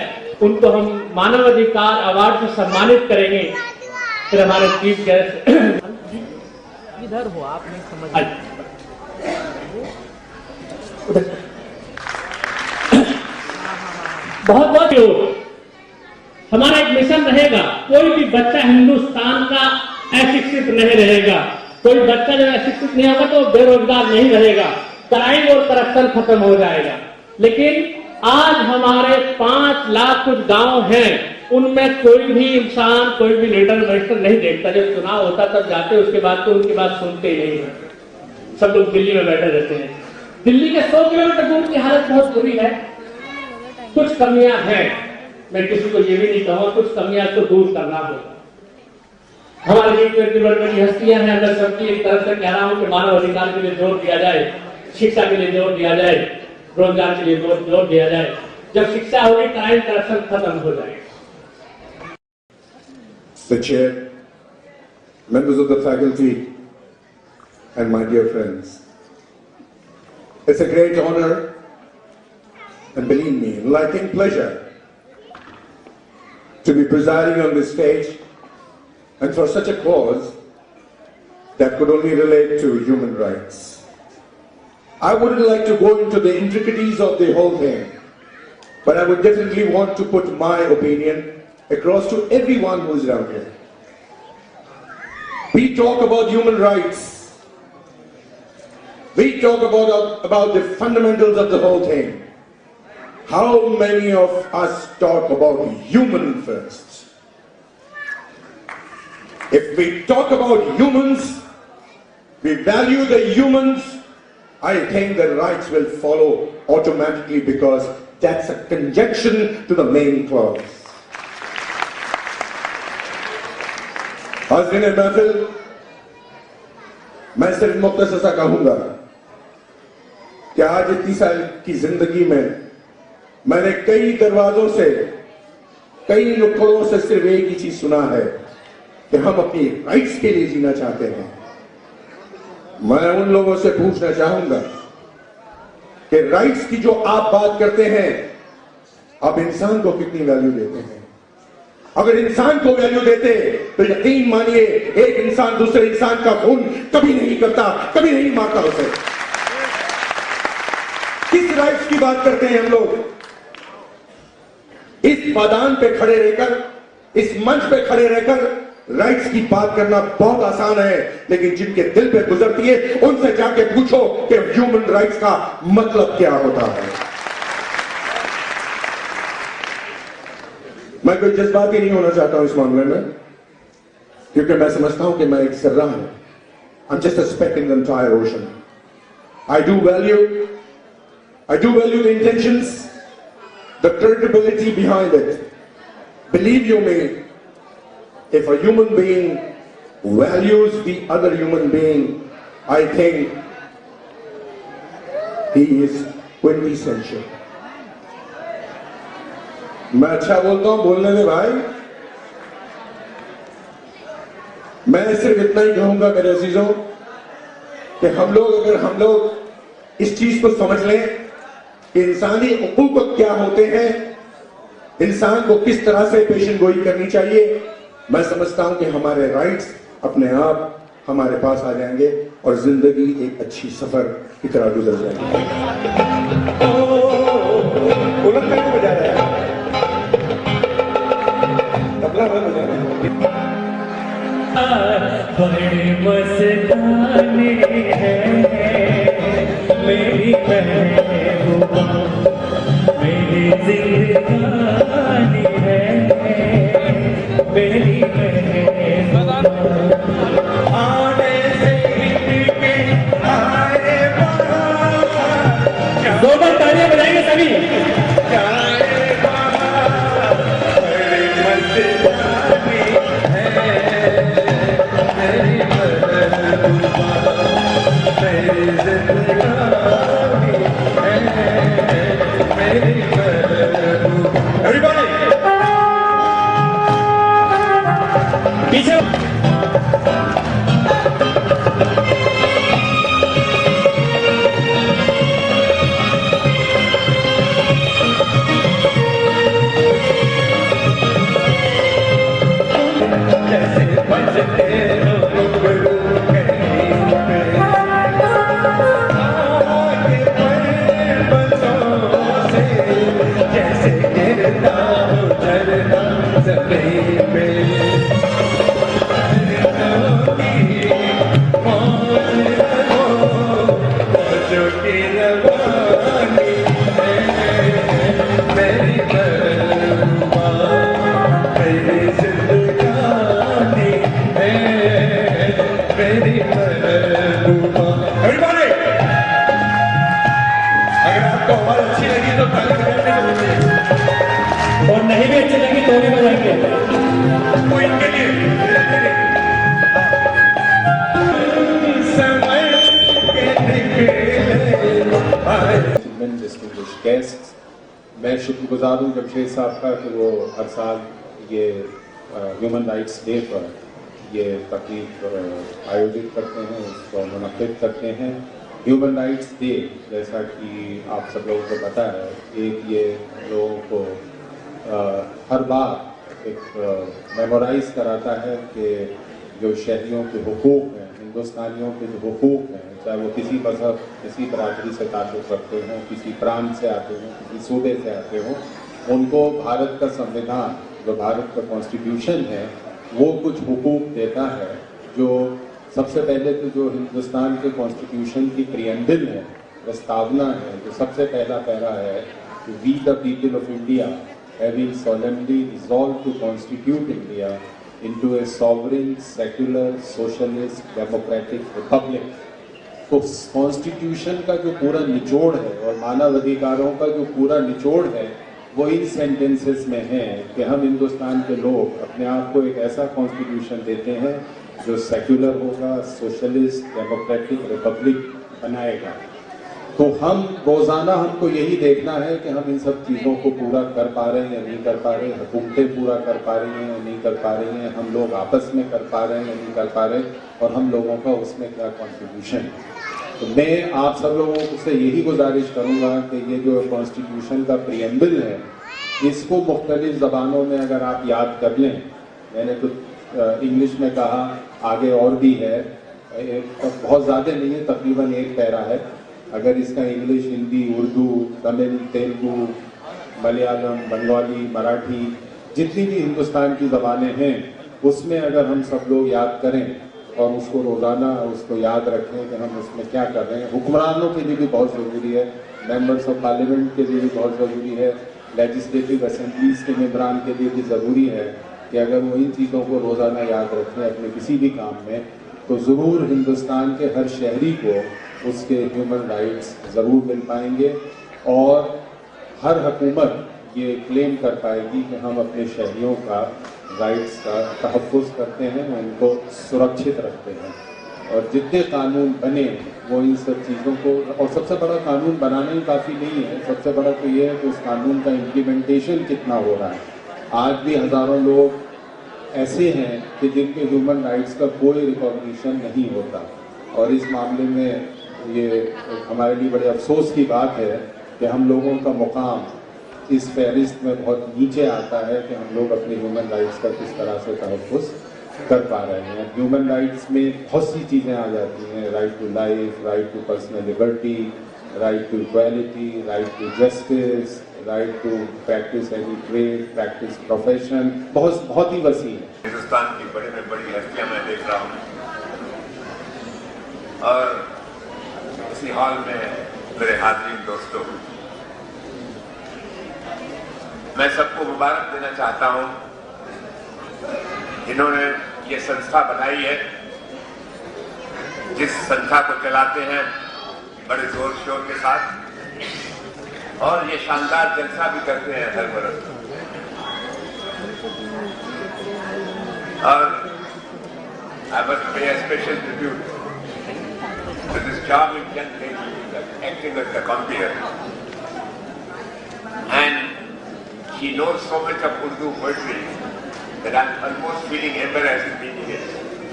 उनको हम मानव अधिकार अवार्ड से सम्मानित करेंगे। फिर हमारे चीफ गेस्ट इधर हो, आप नहीं समझ। बहुत बहुत हमारा एक मिशन रहेगा, कोई भी बच्चा हिंदुस्तान का अशिक्षित नहीं रहेगा। कोई बच्चा जब अशिक्षित नहीं होगा तो बेरोजगार नहीं रहेगा, क्राइम और करप्शन खत्म हो जाएगा। लेकिन आज हमारे 5 लाख कुछ गांव हैं, उनमें कोई भी इंसान, कोई भी लीडर मिनिस्टर नहीं देखता। जब चुनाव होता तब जाते, उसके बाद तो उनकी बात सुनते ही नहीं है। सब लोग दिल्ली में बैठे रहते हैं। दिल्ली के 100 किलोमीटर दूर की हालत बहुत बुरी है। कुछ कमियां हैं, मैं किसी को ये भी नहीं कहूँगा, कुछ कमियां तो दूर करना होगा। हमारे बीच में बड़ी बड़ी हस्तियां हैं, मैं सबकी एक तरफ से कह रहा हूँ कि मानव अधिकार के लिए जोर दिया जाए, शिक्षा के लिए जोर दिया जाए, रोजगार के लिए जोर दिया जाए। जब शिक्षा होगी, क्राइम करप्शन खत्म हो जाएगा। The chair, members of the faculty, and my dear friends, it's a great honor and, believe me, enlightening pleasure to be presiding on this stage, and for such a cause that could only relate to human rights. I wouldn't like to go into the intricacies of the whole thing, but I would definitely want to put my opinion across to everyone who is around here. We talk about human rights. We talk about the fundamentals of the whole thing. How many of us talk about human first? If we talk about humans, we value the humans, I think the rights will follow automatically, because that's a conjunction to the main clause. हाज़रीन महफिल, मैं सिर्फ मुख्तसर सा कहूंगा कि आज इतनी साल की जिंदगी में मैंने कई दरवाजों से, कई नुक्कड़ों से सिर्फ एक ही चीज सुना है कि हम अपनी राइट्स के लिए जीना चाहते हैं। मैं उन लोगों से पूछना चाहूंगा कि राइट्स की जो आप बात करते हैं, आप इंसान को कितनी वैल्यू देते हैं? अगर इंसान को वैल्यू देते तो यकीन मानिए, एक इंसान दूसरे इंसान का खून कभी नहीं करता, कभी नहीं मारता उसे। किस राइट्स की बात करते हैं हम लोग? इस मैदान पे खड़े रहकर, इस मंच पे खड़े रहकर राइट्स की बात करना बहुत आसान है, लेकिन जिनके दिल पे गुजरती है उनसे जाके पूछो कि ह्यूमन राइट्स का मतलब क्या होता है। मैं कोई जज्बाती नहीं होना चाहता हूं इस मामले में, क्योंकि मैं समझता हूं कि मैं एक जर्रा हूं। I'm just a speck in the entire ocean. I do value the intentions, the credibility behind it. Believe you me, if a human being values the other human being, I think he is quintessential. मैं अच्छा बोलता हूं, बोलने दे भाई। मैं सिर्फ इतना ही कहूंगा मेरे अजीजों कि हम लोग इस चीज को समझ लें कि इंसानी हुकूक क्या होते हैं, इंसान को किस तरह से पेशन गोई करनी चाहिए, मैं समझता हूं कि हमारे राइट्स अपने आप हमारे पास आ जाएंगे और जिंदगी एक अच्छी सफर की तरह गुजर जाएगी। बजा रहा है, तबला बजा रहा है। बड़े मस्ताने हैं मेरी महबूबा, मेरी जिंदगानी है मेरी महबूबा। आने से इनके आए बाहर, जोरदार तालियां बजाएंगे सभी। और नहीं भी अच्छी लगी तो भी बजाएंगे। मैं शुक्रगुजार हूँ जमशेद साहब का कि वो हर साल ये ह्यूमन राइट्स डे पर ये तकरीब आयोजित करते हैं, उसको मुनक़िद करते हैं। ह्यूमन राइट्स डे जैसा कि आप सब लोगों को पता है, एक ये लोगों को हर बार एक मेमोराइज कराता है कि जो शहरियों के हुकूक हैं, हिंदुस्तानियों के जो हुकूक हैं, चाहे वो किसी मजहब, किसी बरादरी से ताल्लुक़ रखते हों, किसी प्रांत से आते हों, किसी सूबे से आते हों, उनको भारत का संविधान, जो भारत का कॉन्स्टिट्यूशन है, वो कुछ हुकूक देता है। जो सबसे पहले तो जो हिंदुस्तान के कॉन्स्टिट्यूशन की प्रियम्बल है, प्रस्तावना है, जो सबसे पहला पैरा है, we the people of India having solemnly resolved to constitute India into a sovereign, secular, socialist, democratic republic। तो कॉन्स्टिट्यूशन का जो पूरा निचोड़ है और मानव अधिकारों का जो पूरा निचोड़ है वो इन सेंटेंसेस में है कि हम हिंदुस्तान के लोग अपने आप को एक ऐसा कॉन्स्टिट्यूशन देते हैं जो सेक्युलर होगा, सोशलिस्ट, डेमोक्रेटिक रिपब्लिक बनाएगा। तो हम रोज़ाना हमको यही देखना है कि हम इन सब चीज़ों को पूरा कर पा रहे हैं या नहीं कर पा रहे हैं, हुकूमतें पूरा कर पा रही हैं या नहीं कर पा रही हैं, हम लोग आपस में कर पा रहे हैं या नहीं कर पा रहे, और हम लोगों का उसमें क्या कॉन्ट्रीब्यूशन है। तो मैं आप सब लोगों से यही गुजारिश करूँगा कि ये जो कॉन्स्टिट्यूशन का प्रियम्बल है, इसको मुख्तलिफ ज़बानों में अगर आप याद कर लें, मैंने तो इंग्लिश में कहा, आगे और भी है, बहुत ज़्यादा नहीं है, तकरीबन एक पैरा है। अगर इसका इंग्लिश, हिंदी, उर्दू, तमिल, तेलुगु, मलयालम, बंगाली, मराठी, जितनी भी हिंदुस्तान की ज़बानें हैं, उसमें अगर हम सब लोग याद करें और उसको रोज़ाना उसको याद रखें कि हम उसमें क्या कर रहे हैं। हुक्मरानों के लिए भी बहुत ज़रूरी है, मेंबर्स ऑफ पार्लियामेंट के लिए भी बहुत ज़रूरी है, लेजिस्लेटिव असेंबलीज के मेंबरान के लिए भी ज़रूरी है कि अगर वो इन चीज़ों को रोज़ाना याद रखें अपने किसी भी काम में, तो ज़रूर हिंदुस्तान के हर शहरी को उसके ह्यूमन राइट्स ज़रूर मिल पाएंगे। और हर हुकूमत ये क्लेम कर पाएगी कि हम अपने शहरियों का राइट्स का तहफ़्फ़ुज़ करते हैं, उनको सुरक्षित रखते हैं। और जितने कानून बने वो इन सब चीज़ों को, और सबसे बड़ा कानून बनाना ही काफ़ी नहीं है, सबसे बड़ा तो ये है कि उस कानून का इम्प्लीमेंटेशन कितना हो रहा है। आज भी हज़ारों लोग ऐसे हैं कि जिनके ह्यूमन राइट्स का कोई रिकॉग्निशन नहीं होता, और इस मामले में ये हमारे लिए बड़े अफसोस की बात है कि हम लोगों का मुकाम इस फहरिस्त में बहुत नीचे आता है कि हम लोग अपने ह्यूमन राइट्स का किस तरह से तहफ़्फ़ुज़ कर पा रहे हैं। ह्यूमन राइट्स में बहुत सी चीज़ें आ जाती हैं, right to life, right to personal liberty, right to equality, right to justice, right to practise any trade, practise profession, बहुत ही वसी है। हिंदुस्तान की बड़ी में बड़ी हस्तियां मैं देख रहा हूँ, और इसी हॉल में मेरे हाज़रीन दोस्तों, मैं सबको मुबारक देना चाहता हूँ जिन्होंने ये संस्था बनाई है, जिस संस्था को चलाते हैं बड़े जोर शोर के साथ, और ये शानदार जलसा भी करते हैं हर बरस। और I must pay a special tribute to this charming young lady acting as the compeer, and she knows so much of Urdu poetry that I'm almost feeling embarrassed in reading it.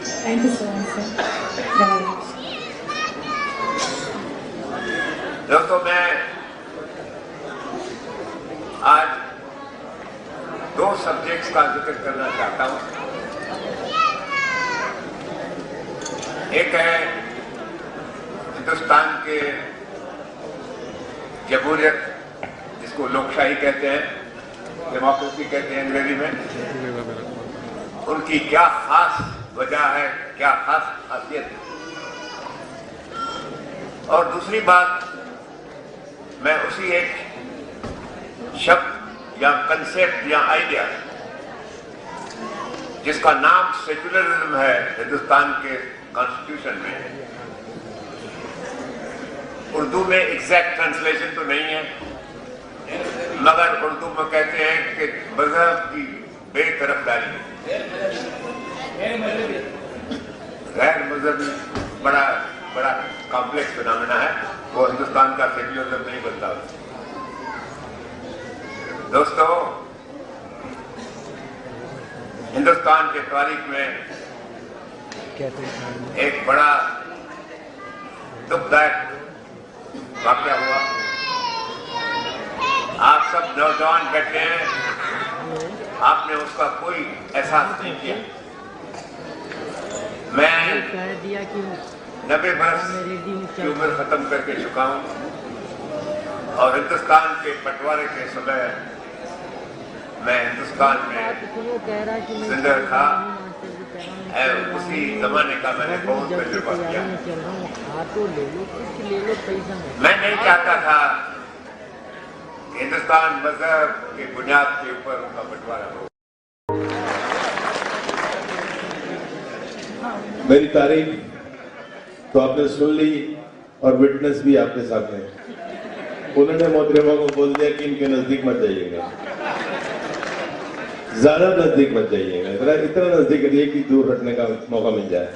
Thank you so much, sir. दोस्तों, मैं आज दो subjects का जिक्र करना चाहता हूं। एक है हिंदुस्तान के जमहूरियत, जिसको लोकशाही कहते हैं, डेमोक्रेसी कहते हैं अंग्रेजी में, उनकी क्या खास वजह है, क्या खास खासियत है। और दूसरी बात, मैं उसी एक शब्द या कंसेप्ट या आइडिया जिसका नाम सेक्युलरिज्म है हिंदुस्तान के कॉन्स्टिट्यूशन में, उर्दू में एग्जैक्ट ट्रांसलेशन तो नहीं है, मगर उर्दू में कहते हैं कि मजहब की बेतरफदारी, गैर मजहबी, बड़ा कॉम्प्लेक्स फिनोमेना है, वो हिंदुस्तान का सेक्युलरिज्म नहीं बनता। दोस्तों, हिंदुस्तान के तारीख में एक बड़ा दुखदायक वाकया हुआ। आप सब नौजवान बैठे हैं, आपने उसका कोई एहसास नहीं किया। मैं 90 बरस की उम्र खत्म करके चुका हूं, और हिंदुस्तान के बंटवारे के समय मैं हिंदुस्तान में जिंदा था, उसी जमाने का मैंने बहुत तजुर्बा किया। मैं नहीं चाहता था कि हिंदुस्तान मजहब की बुनियाद के ऊपर उनका बंटवारा हो। मेरी तारीफ तो आपने सुन ली, और विटनेस भी आपके सामने। उन्होंने मोहतरमा को बोल दिया कि इनके नजदीक मत जाइएगा, ज्यादा नजदीक मत जाइएगा, इतना नजदीक रहिए कि दूर हटने का मौका मिल जाए।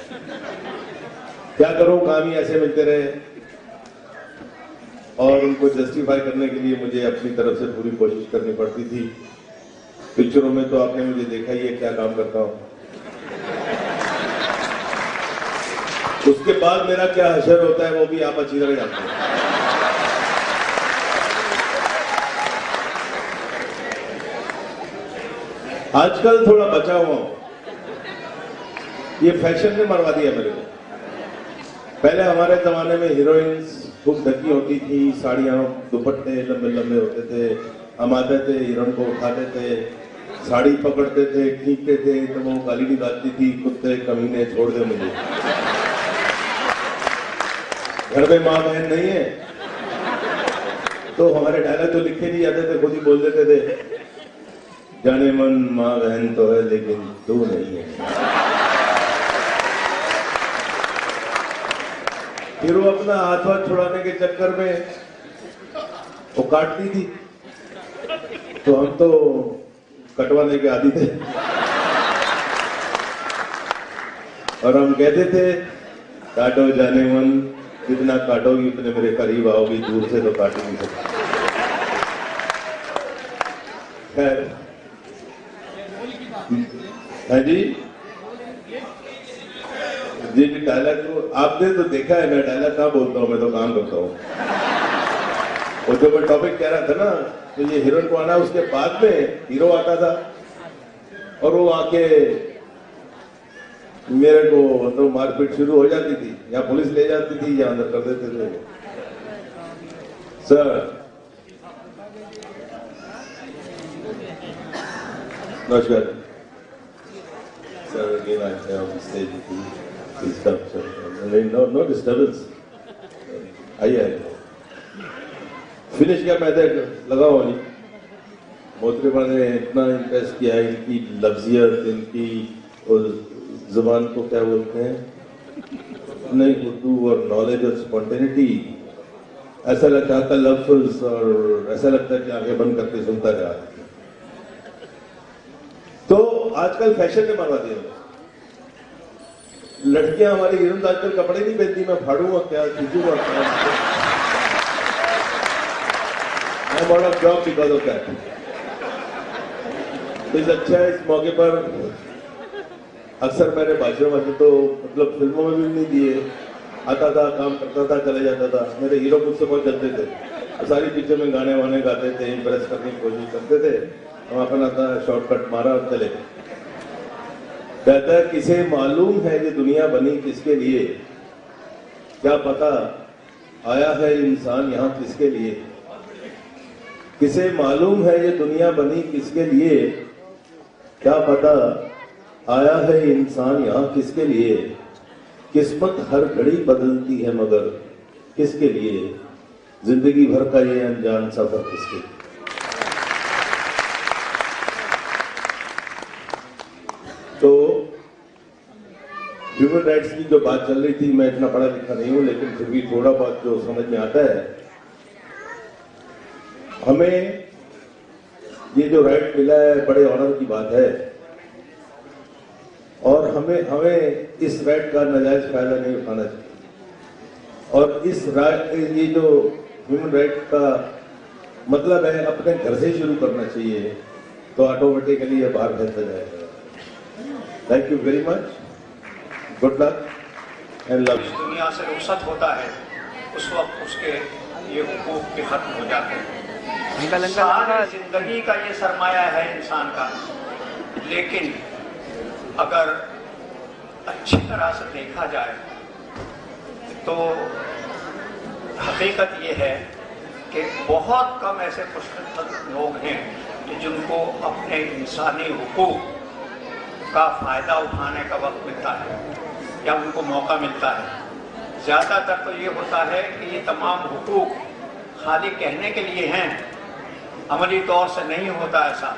क्या करूं, काम ही ऐसे मिलते रहे, और उनको जस्टिफाई करने के लिए मुझे अपनी तरफ से पूरी कोशिश करनी पड़ती थी। पिक्चरों में तो आपने मुझे देखा ही है क्या काम करता हूं। उसके बाद मेरा क्या हशर होता है वो भी आप अच्छी तरह जानते हैं। आजकल थोड़ा बचा हुआ हूं, ये फैशन ने मरवा दिया मेरे को। पहले हमारे जमाने में हीरोइंस खूब ढकी होती थी, साड़ियां, दुपट्टे लंबे लंबे होते थे, हम आते थे, हीरोइन को उठाते थे, साड़ी पकड़ते थे, खींचते थे, तो वो गाली निकालती थी, कुत्ते कमीने छोड़ दे मुझे। घर में माँ बहन नहीं है, तो हमारे डायलॉग तो लिखे नहीं जाते थे, खुद ही बोल देते थे, जाने मन माँ बहन तो है लेकिन तू नहीं है। फिर वो अपना हाथ वाथ छुड़ाने के चक्कर में वो काटती थी, तो हम तो कटवाने के आदी थे और हम कहते थे काटो जाने मन, जितना काटोगी उतने मेरे करीब आओगी, दूर से तो काट नहीं सकती। खैर, हाँ जी जी डायलॉग तो आपने तो देखा है, मैं डायलॉग कहाँ बोलता हूँ, मैं तो काम करता हूँ। और जो मैं टॉपिक कह रहा था ना, तो ये हीरोइन को आना, उसके बाद में हीरो आता था और वो आके मेरे को मतलब मारपीट शुरू हो जाती थी, या पुलिस ले जाती थी या अंदर कर देते थे। सर नमस्कार sir, again I am on stage to disturb sir, no disturbance, आइए फिनिश क्या मैं लगा हुआ नहीं। मोहतरमा ने इतना इंटरेस्ट किया, इनकी लफ्जियत, इनकी जुबान को क्या बोलते हैं, नहीं उर्दू और नॉलेज और स्पॉन्टेनिटी, ऐसा लगता है लफ्ज, और ऐसा लगता है कि आगे बंद करके सुनता रहा। तो आजकल फैशन ने मरवा दिया, लड़कियां हमारी हीरोइन आजकल कपड़े नहीं पहनती, मैं फाड़ूंगा क्या, खींचूंगा क्या, I am out of job because of that. तो अच्छा है इस मौके पर, अक्सर मैंने भाषण में तो मतलब फिल्मों में भी नहीं दिए, आता था, काम करता था, चले जाता था। मेरे हीरो मुझसे बहुत जलते थे, सारी पिक्चर में गाने वाने गाते थे, इम्प्रेस करने की कोशिश करते थे, हम अपना शॉर्टकट मारा और चले। कहता है किसे मालूम है ये दुनिया बनी किसके लिए, क्या पता आया है इंसान यहाँ किसके लिए। किसे मालूम है ये दुनिया बनी किसके लिए, क्या पता आया है इंसान यहाँ किसके लिए। किस्मत हर घड़ी बदलती है मगर किसके लिए, जिंदगी भर का ये अनजान सफर किसके लिए। तो ह्यूमन राइट्स की जो बात चल रही थी, मैं इतना पढ़ा लिखा नहीं हूं, लेकिन फिर भी थोड़ा बहुत जो समझ में आता है, हमें ये जो राइट मिला है बड़े ऑनर की बात है, और हमें इस राइट का नाजायज फायदा नहीं उठाना चाहिए। और इस ये जो ह्यूमन राइट का मतलब है अपने घर से शुरू करना चाहिए, तो ऑटोमेटिकली ये बाहर फैलता जाएगा। Thank you very much, good luck and love. दुनिया से रुखसत होता है उस वक्त उसके ये हुकूक के खत्म हो जाते हैं। सारी जिंदगी का ये सरमाया है इंसान का, लेकिन अगर अच्छी तरह से देखा जाए तो हकीकत ये है कि बहुत कम ऐसे खुशकिस्मत लोग हैं कि जिनको अपने इंसानी हुकूक का फ़ायदा उठाने का वक्त मिलता है या उनको मौका मिलता है। ज़्यादातर तो ये होता है कि ये तमाम हुकूक खाली कहने के लिए हैं, अमली तौर से नहीं होता ऐसा।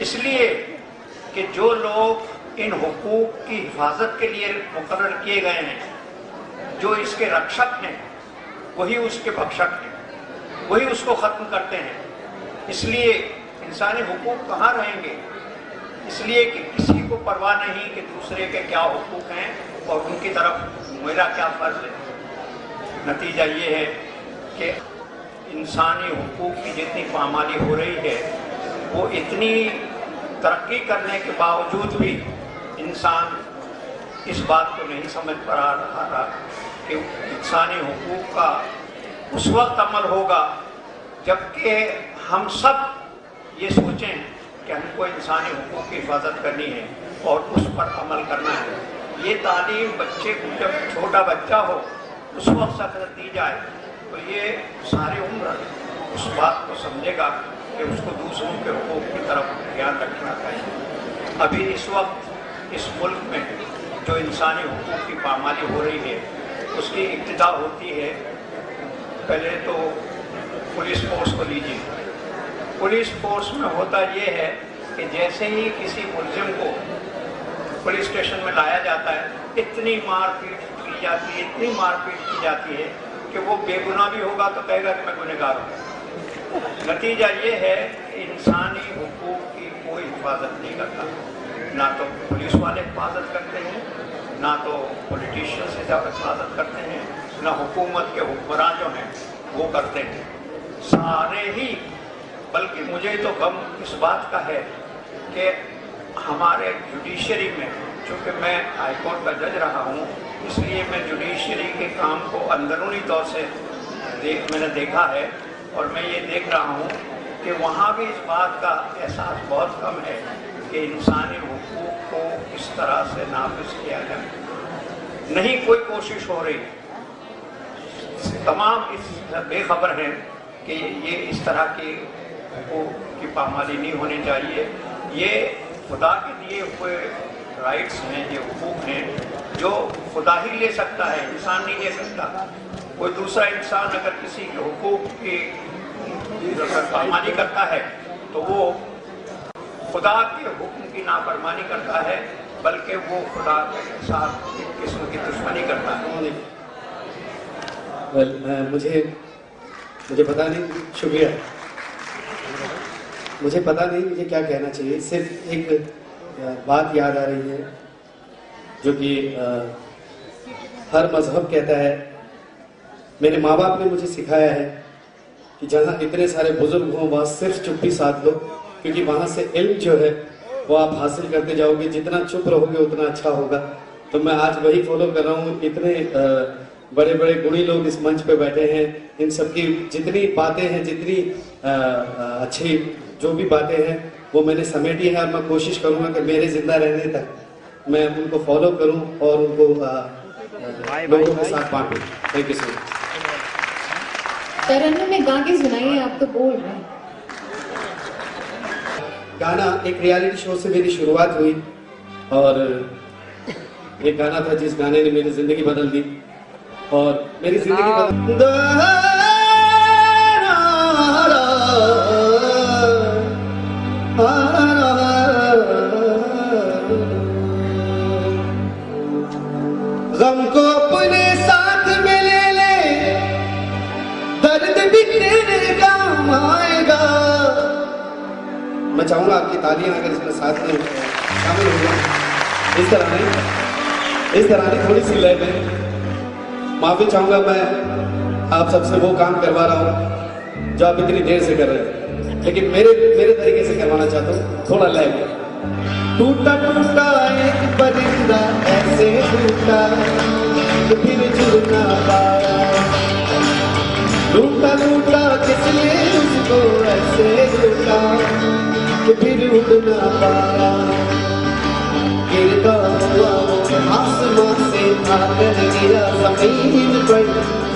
इसलिए कि जो लोग इन हुकूक की हिफाजत के लिए मुकर्रर किए गए हैं, जो इसके रक्षक हैं, वही उसके भक्षक हैं, वही उसको ख़त्म करते हैं। इसलिए इंसानी हुकूक कहाँ रहेंगे, इसलिए कि किसी को परवाह नहीं कि दूसरे के क्या हुकूक हैं और उनकी तरफ मेरा क्या फ़र्ज है। नतीजा ये है कि इंसानी हुकूक की जितनी पामाली हो रही है, वो इतनी तरक्की करने के बावजूद भी इंसान इस बात को नहीं समझ पा रहा कि इंसानी हुकूक का उस वक्त अमल होगा जबकि हम सब ये सोचें कि हमको इंसानी हुकूक की हिफाजत करनी है और उस पर अमल करना है। ये तालीम बच्चे को जब छोटा बच्चा हो उस वक्त अगर दी जाए तो ये सारी उम्र उस बात को समझेगा कि उसको दूसरों के हुकूक की तरफ ध्यान रखना चाहिए। अभी इस वक्त इस मुल्क में जो इंसानी हुकूक की पामाली हो रही है उसकी इब्तिदा होती है, पहले तो पुलिस फोर्स को लीजिए। पुलिस फोर्स में होता ये है कि जैसे ही किसी मुलजिम को पुलिस स्टेशन में लाया जाता है, इतनी मारपीट की जाती है, इतनी मारपीट की जाती है कि वो बेगुनाह भी होगा तो कहेगा कि मैं गुनहगार हूँ। नतीजा ये है कि इंसानी हुकूक की कोई हिफाजत नहीं करता, ना तो पुलिस वाले हिफाजत करते हैं, ना तो पॉलिटिशियंस हिफाजत करते हैं, ना हुकूमत के हुक्मरान जो हैं वो करते हैं, सारे ही। बल्कि मुझे तो गम इस बात का है कि हमारे जुडिशरी में, चूँकि मैं हाईकोर्ट का जज रहा हूँ, इसलिए मैं जुडिशरी के काम को अंदरूनी तौर से मैंने देखा है, और मैं ये देख रहा हूँ कि वहाँ भी इस बात का एहसास बहुत कम है कि इंसानी हुकूक को किस तरह से नाफिज किया जाए। नहीं कोई कोशिश हो रही, तमाम इस बेखबर हैं कि ये इस तरह की हुकूक की पामाली नहीं होनी चाहिए। ये खुदा के दिए हुए राइट्स हैं, ये हुकूक हैं जो खुदा ही ले सकता है, इंसान नहीं ले सकता। कोई दूसरा इंसान अगर किसी के हुकूक की पामाली करता है तो वो खुदा के हुक्म की नाफरमानी करता है, बल्कि वो खुदा के साथ एक किस्म की दुश्मनी करता है। मुझे पता नहीं, शुक्रिया, मुझे पता नहीं मुझे क्या कहना चाहिए। सिर्फ एक बात याद आ रही है जो कि हर मजहब कहता है। मेरे माँ बाप ने मुझे सिखाया है कि जहाँ इतने सारे बुजुर्ग हों वहाँ सिर्फ चुप्पी साध लो, क्योंकि वहाँ से इल्म जो है वो आप हासिल करते जाओगे, जितना चुप रहोगे उतना अच्छा होगा। तो मैं आज वही फॉलो कर रहा हूँ। इतने बड़े बड़े गुणी लोग इस मंच पे बैठे हैं, इन सबकी जितनी बातें हैं, जितनी अच्छी जो भी बातें हैं वो मैंने समेटी है, और मैं कोशिश करूँगा कि मेरे जिंदा रहने तक मैं उनको फॉलो करूँ और उनको लोगों के साथ बांटूँ। Thank you so much. तरन्नुम में गा के सुनाइए, आप तो बोल रहे हैं। गाना एक रियलिटी शो से मेरी शुरुआत हुई, और एक गाना था जिस गाने ने मेरी जिंदगी बदल दी, और मेरी जिंदगी गम को अपने साथ में ले ले, दर्द भी तेरे काम आएगा। मैं चाहूंगा आपकी तालियां अगर इसमें साथ में शामिल हो जाए, इस तरह नहीं थोड़ी सी लय में। माफी चाहूंगा मैं आप सबसे वो काम करवा रहा हूँ जो आप इतनी देर से कर रहे हैं, लेकिन मेरे तरीके से करवाना चाहता हूँ, थोड़ा लय में। टूटा टूटा एक परिंदा ऐसे टूटा कि फिर जुड़ ना पाया, टूटा टूटा किसने उसको ऐसे टूटा कि फिर उड़ ना पाया। गिरता हुआ आसमां से आकर गिरा जमीन पर,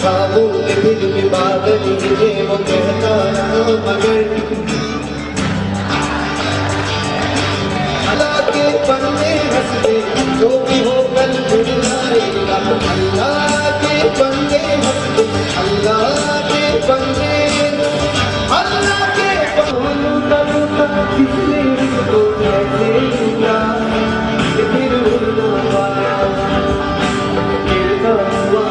ख्वाबों में फिर भी बादल गिरे, वो कहता रहा मगर अल्लाह के बंदे हंसते, जो भी हो कल फिर आएगा। अल्लाह के बंदे हंसते, अल्लाह के बंदे, अल्लाह के किसने इसको कैसे छूटा कि फिर उड़ना पाया। गिरता हुआ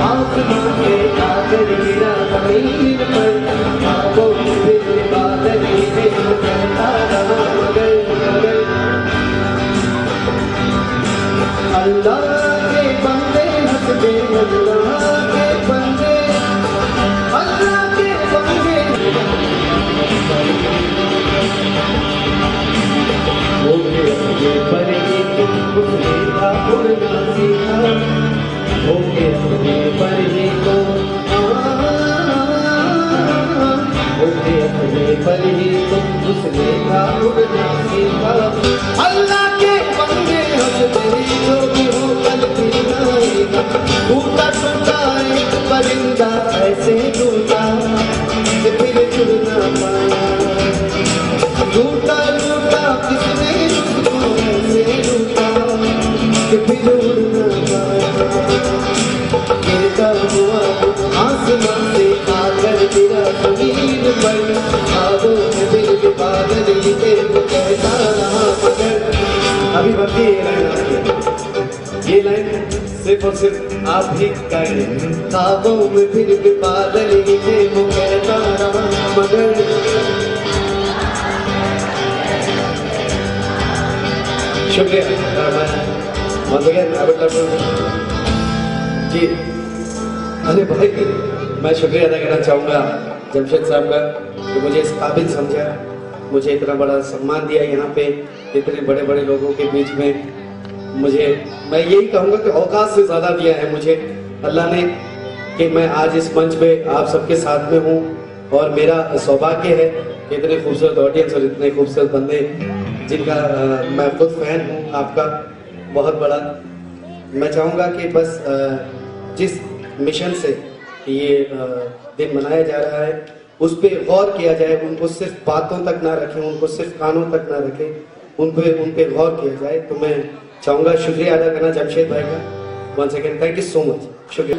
आसमां से आकर गिरा जमीन पर, ख्वाबों में फिर बादल गिरे, वो कहता रहा मगर अल्लाह के बंदे हंसते, अल्लाह के बंदे, अल्लाह के बंदे। हो गए पर ही तुम उसने था उड़ना सीखा, हो गए पर ही तो हो गए पर ही तुम उसने था उड़ना सीखा। अल्लाह के बंदे हंसते, जो भी हो कल फिर आएगा। टूटा टूटा एक परिंदा ऐसे टूटा कि फिर जुड़ ना पाया, टूटा टूटा किसने उसको ऐसे टूटा कि फिर उड़ ना पाया। गिरता हुआ आसमां से आकर गिरा जमीन पर, ख्वाबों में फिर भी बादल गिरे, वो कहता रहा मगर। अभी बाकी ये लाइन सिर्फ और सिर्फ आप ही गए ख्वाबों में फिर भी बादल ही थे वो कहता रहा मगर शुक्रिया जी। अरे भाई मैं शुक्रिया अदा करना चाहूँगा जमशेद साहब का कि मुझे इस काबिल समझा, मुझे इतना बड़ा सम्मान दिया यहाँ पे इतने बड़े बड़े लोगों के बीच में। मुझे मैं यही कहूँगा कि औकात से ज़्यादा दिया है मुझे अल्लाह ने कि मैं आज इस मंच पे आप सबके साथ में हूँ। और मेरा सौभाग्य है कि इतने खूबसूरत ऑडियंस और इतने खूबसूरत बंदे जिनका मैं खुद फैन हूँ आपका बहुत बड़ा। मैं चाहूँगा कि बस जिस मिशन से ये दिन मनाया जा रहा है उस पर गौर किया जाए, उनको सिर्फ बातों तक ना रखें, उनको सिर्फ कानों तक ना रखें, उन पे गौर किया जाए। तो मैं चाहूँगा शुक्रिया अदा करना जमशेद भाई का। One second, thank you so much, शुक्रिया।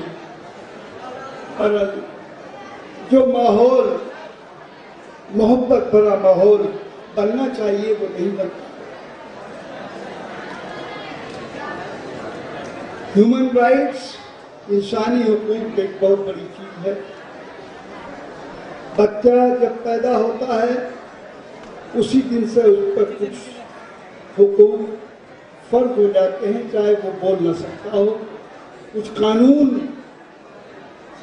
और जो माहौल मोहब्बत भरा माहौल बनना चाहिए वो नहीं बनता। ह्यूमन राइट्स इंसानी हुकूक एक बहुत बड़ी चीज है। बच्चा जब पैदा होता है उसी दिन से उस पर कुछ हुकूक फर्ज हो जाते हैं, चाहे वो बोल न सकता हो, कुछ कानून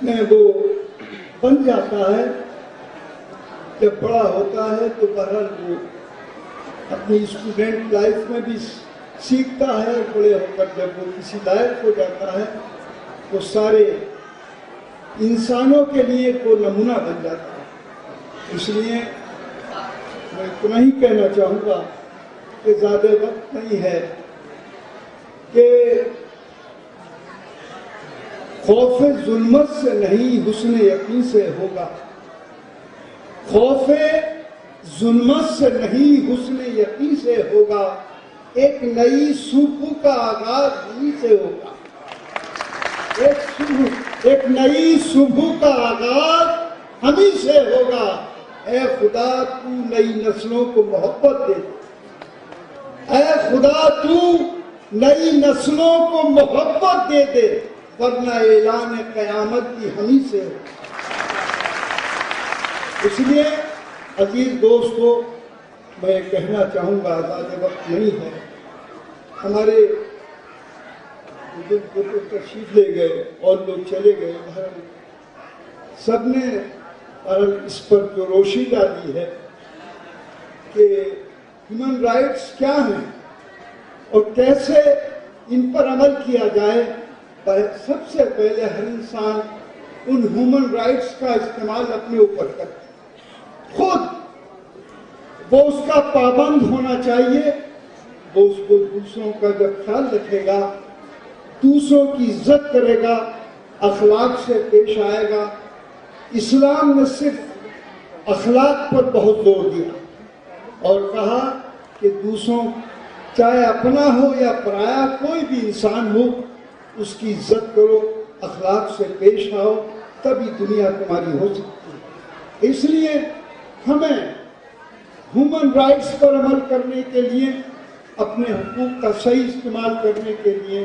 में वो बन जाता है। जब बड़ा होता है तो बहरहाल वो अपनी स्टूडेंट लाइफ में भी सीखता है, और बड़े होकर जब वो किसी लायक हो जाता है तो सारे इंसानों के लिए वो नमूना बन जाता है। इसलिए मैं इतना ही कहना चाहूँगा कि ज़्यादा वक्त नहीं है कि खौफ जुल्मत से नहीं हुस्न यकीन से होगा। खौफ जुल्मत से नहीं हुस्न यकीन से होगा। एक नई सुबह का आगाज यहीं से होगा। एक नई सुबह का आगाज हमी से होगा। ऐ खुदा तू नई नस्लों को मोहब्बत दे दे। ऐ खुदा तू नई नस्लों को मोहब्बत दे दे, वरना ऐलान क़यामत की हमी से हो। इसलिए अजीज दोस्तों, मैं कहना चाहूँगा, ज़्यादा वक्त नहीं है, हमारे बुजुर्ग को तशरीफ ले गए और लोग चले गए, सबने इस पर जो रोशनी डाली है कि ह्यूमन राइट्स क्या हैं और कैसे इन पर अमल किया जाए। सबसे पहले हर इंसान उन ह्यूमन राइट्स का इस्तेमाल अपने ऊपर करे, खुद वो उसका पाबंद होना चाहिए। वो उसको दूसरों का जब ख्याल रखेगा, दूसरों की इज्जत करेगा, अखलाक से पेश आएगा। इस्लाम ने सिर्फ अखलाक पर बहुत जोर दिया और कहा कि दूसरों, चाहे अपना हो या पराया, कोई भी इंसान हो, उसकी इज्जत करो, अखलाक से पेश आओ, तभी दुनिया तुम्हारी हो सकती है। इसलिए हमें ह्यूमन राइट्स पर अमल करने के लिए, अपने हुकूक का सही इस्तेमाल करने के लिए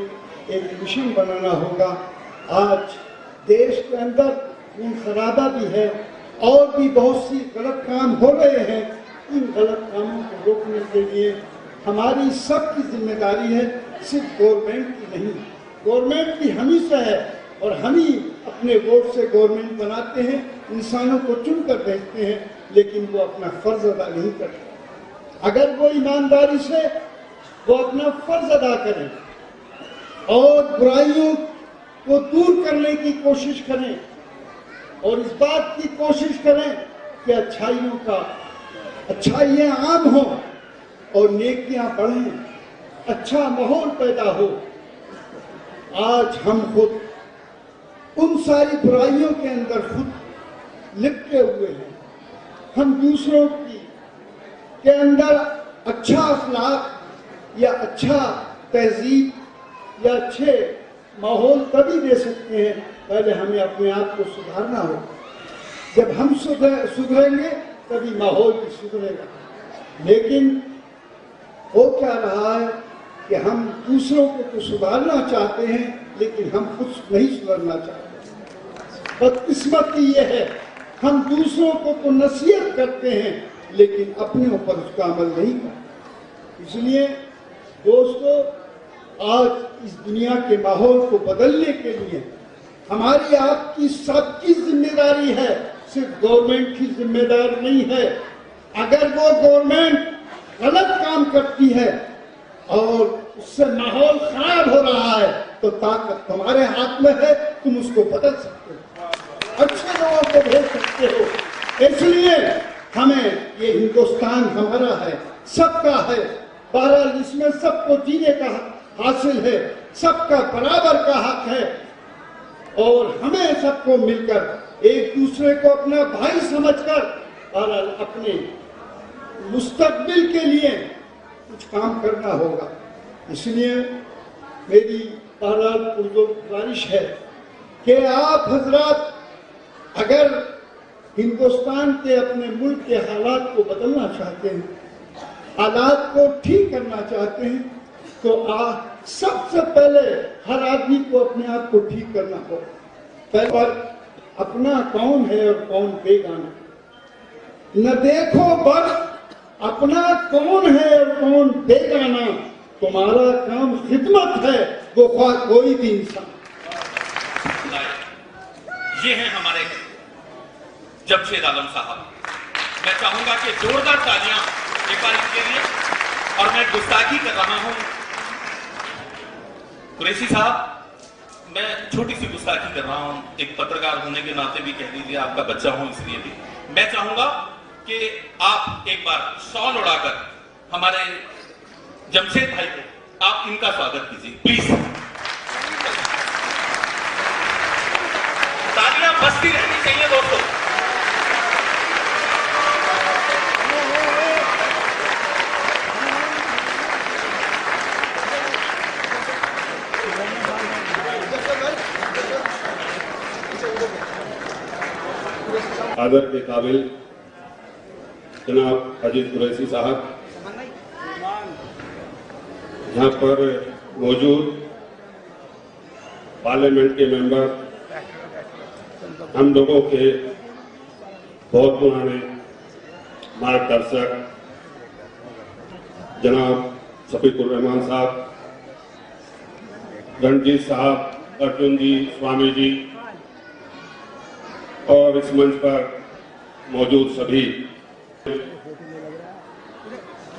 एक मिशन बनाना होगा। आज देश के अंदर खून खराबा भी है और भी बहुत सी गलत काम हो रहे हैं। इन गलत कामों को रोकने के लिए हमारी सबकी जिम्मेदारी है, सिर्फ गवर्नमेंट की नहीं। गवर्नमेंट भी हम ही से है और हम ही अपने वोट से गवर्नमेंट बनाते हैं, इंसानों को चुन कर भेजते हैं, लेकिन वो अपना फर्ज अदा नहीं करते। अगर वो ईमानदारी से वो अपना फर्ज अदा करें और बुराइयों को दूर करने की कोशिश करें और इस बात की कोशिश करें कि अच्छाइयाँ आम हो और नेकियां बढ़ें, अच्छा माहौल पैदा हो। आज हम खुद उन सारी बुराइयों के अंदर खुद लिपटे हुए हैं। हम दूसरों के अंदर अच्छा अखलाक या अच्छा तहजीब या अच्छे माहौल तभी दे सकते हैं, पहले हमें अपने आप को सुधारना होगा। जब हम सुधरेंगे तभी माहौल भी सुधरेगा। लेकिन हो क्या रहा है कि हम दूसरों को तो सुधारना चाहते हैं लेकिन हम खुद नहीं सुधरना चाहते। बदकिस्मती ये है, हम दूसरों को तो नसीहत करते हैं लेकिन अपने ऊपर उसका अमल नहीं करते। इसलिए दोस्तों, आज इस दुनिया के माहौल को बदलने के लिए हमारी आपकी सबकी जिम्मेदारी है, सिर्फ गवर्नमेंट की जिम्मेदारी नहीं है। अगर वो गवर्नमेंट गलत काम करती है और उससे माहौल खराब हो रहा है तो ताकत तुम्हारे हाथ में है, तुम उसको बदल सकते हो, अच्छे लोगों को भेज सकते हो। इसलिए हमें ये हिंदुस्तान हमारा है, सबका है। बहरहाल इसमें सबको जीने का हासिल है, सबका बराबर का हक है और हमें सबको मिलकर एक दूसरे को अपना भाई समझकर बहरहाल अपने मुस्तकबिल के लिए कुछ काम करना होगा। इसलिए मेरी बहरहाल गुजारिश है कि आप हजरात अगर हिंदुस्तान के अपने मुल्क के हालात को बदलना चाहते हैं, हालात को ठीक करना चाहते हैं, तो सबसे पहले हर आदमी को अपने आप को ठीक करना होगा। पहले पर अपना कौन है और कौन बेगाना, न देखो बस अपना कौन है और कौन बेगाना, तुम्हारा काम खिदमत है, वो कोई भी इंसान। ये है हमारे जमशेद आलम साहब। मैं चाहूंगा कि जोरदार तालियां एक बार इनके लिए। और मैं गुस्ताखी कर रहा हूं कुरैशी साहब, मैं छोटी सी गुस्ताखी कर रहा हूं, एक पत्रकार होने के नाते भी कह दीजिए, आपका बच्चा हूं इसलिए भी। मैं चाहूंगा कि आप एक बार शॉल उड़ाकर हमारे जमशेद भाई को आप इनका स्वागत कीजिए प्लीज। तालियां बजती रहनी चाहिए दोस्तों। आदर के काबिल जनाब अजीज कुरैशी साहब, यहाँ पर मौजूद पार्लियामेंट के मेंबर, हम लोगों के बहुत पुराने मार्गदर्शक जनाब शफीकुर रहमान साहब, रणजीत साहब, अर्जुन जी, स्वामी जी और इस मंच पर मौजूद सभी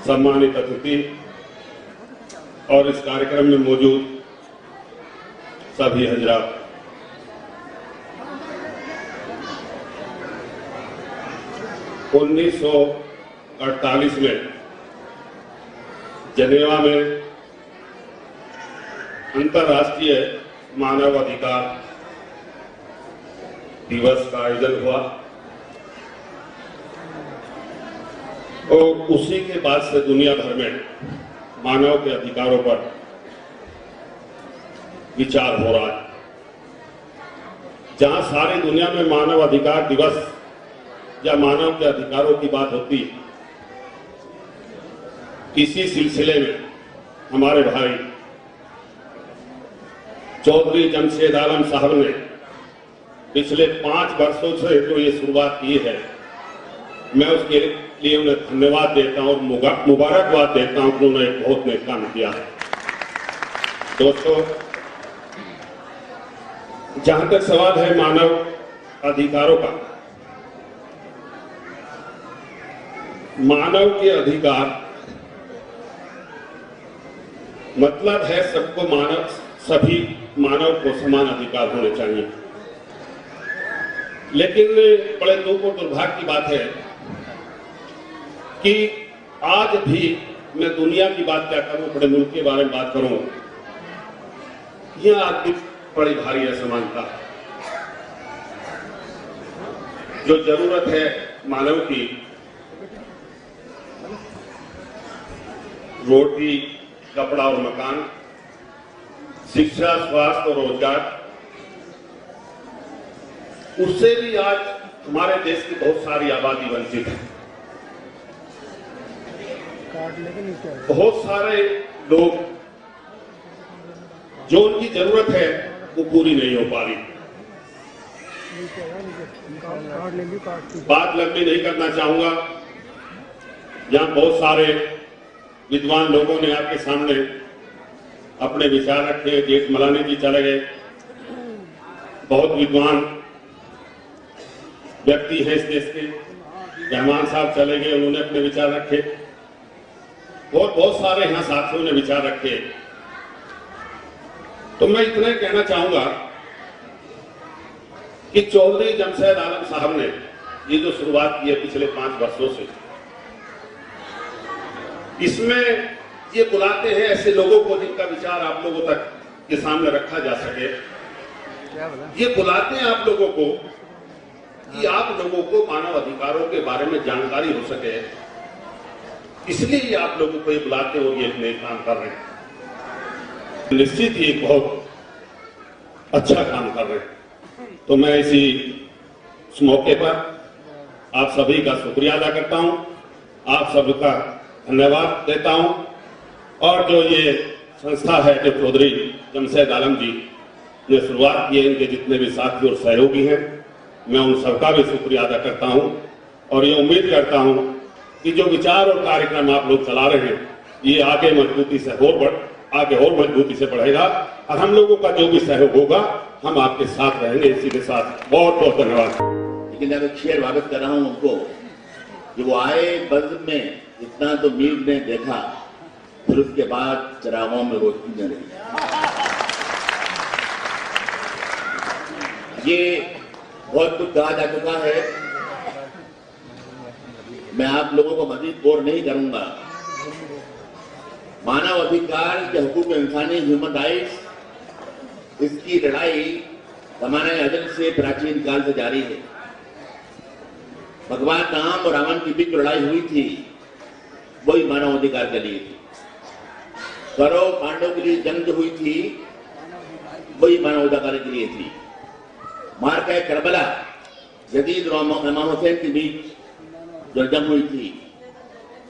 सम्मानित अतिथि और इस कार्यक्रम में मौजूद सभी हजरात, उन्नीस 1948 में जनेवा में अंतर्राष्ट्रीय मानव अधिकार दिवस का आयोजन हुआ और उसी के बाद से दुनिया भर में मानव के अधिकारों पर विचार हो रहा है। जहां सारी दुनिया में मानव अधिकार दिवस या मानव के अधिकारों की बात होती है, इसी सिलसिले में हमारे भाई चौधरी जमशेद आलम साहब ने पिछले 5 वर्षों से जो ये शुरुआत की है, मैं उसके लिए उन्हें धन्यवाद देता हूं और मुबारकबाद देता हूं कि उन्होंने बहुत नेक काम किया है। दोस्तों, जहां तक सवाल है मानव अधिकारों का, मानव के अधिकार मतलब है सबको सभी मानव को समान अधिकार होने चाहिए। लेकिन बड़े दुख और दुर्भाग्य की बात है कि आज भी मैं दुनिया की बात क्या करूं, बड़े मुल्क के बारे में बात करूं, यह आज भी बड़ी भारी असमानता। जो जरूरत है मानव की, रोटी, कपड़ा और मकान, शिक्षा, स्वास्थ्य और रोजगार, उससे भी आज हमारे देश की बहुत सारी आबादी वंचित है। बहुत सारे लोग जो उनकी जरूरत है वो पूरी नहीं हो पा रही। बात लंबी नहीं करना चाहूंगा। यहाँ बहुत सारे विद्वान लोगों ने आपके सामने अपने विचार रखे। जेठमलानी जी चले गए, बहुत विद्वान व्यक्ति हैं इस देश के। रहमान साहब चले गए, उन्होंने अपने विचार रखे। और बहुत सारे यहाँ साथियों ने विचार रखे। तो मैं इतना कहना चाहूंगा कि चौधरी जमशेद आलम साहब ने ये जो शुरुआत की है पिछले 5 वर्षों से, इसमें ये बुलाते हैं ऐसे लोगों को जिनका विचार आप लोगों तक के सामने रखा जा सके। ये बुलाते हैं आप लोगों को कि आप लोगों को मानव अधिकारों के बारे में जानकारी हो सके, इसलिए ये आप लोगों को ये बुलाते हैं और ये नए काम कर रहे हैं। निश्चित ही एक बहुत अच्छा काम कर रहे हैं। तो मैं इस मौके पर आप सभी का शुक्रिया अदा करता हूं, आप सभी का धन्यवाद देता हूं। और जो ये संस्था है जो चौधरी जमशेद आलम जी ने शुरुआत की है, इनके जितने भी साथी और सहयोगी हैं, मैं उन सबका भी शुक्रिया अदा करता हूं। और ये उम्मीद करता हूं कि जो विचार और कार्यक्रम आप लोग चला रहे हैं ये आगे मजबूती से और मजबूती से बढ़ेगा। और हम लोगों का जो भी सहयोग होगा हम आपके साथ रहेंगे। इसी के साथ बहुत बहुत धन्यवाद। लेकिन मैं एक शेर वापस कर रहा हूं उनको कि वो आए बज़्म में इतना तो मीर ने देखा, फिर उसके बाद चरागों में रोशनी न रही। ये बहुत कुछ कहा जा चुका है, मैं आप लोगों को मजीद बोर नहीं करूंगा। मानव अधिकार के हुकूक इंसानी, ह्यूमन राइट्स, इसकी लड़ाई ज़माने अज़ल से प्राचीन काल से जारी है। भगवान राम और रावण की बीच लड़ाई हुई थी, वही मानव अधिकार के लिए थी। कौरव पांडव के लिए जंग हुई थी, वही मानव अधिकार के लिए थी। मार्का करबला यजीद और इमाम हुसैन के बीच जो जंग हुई थी,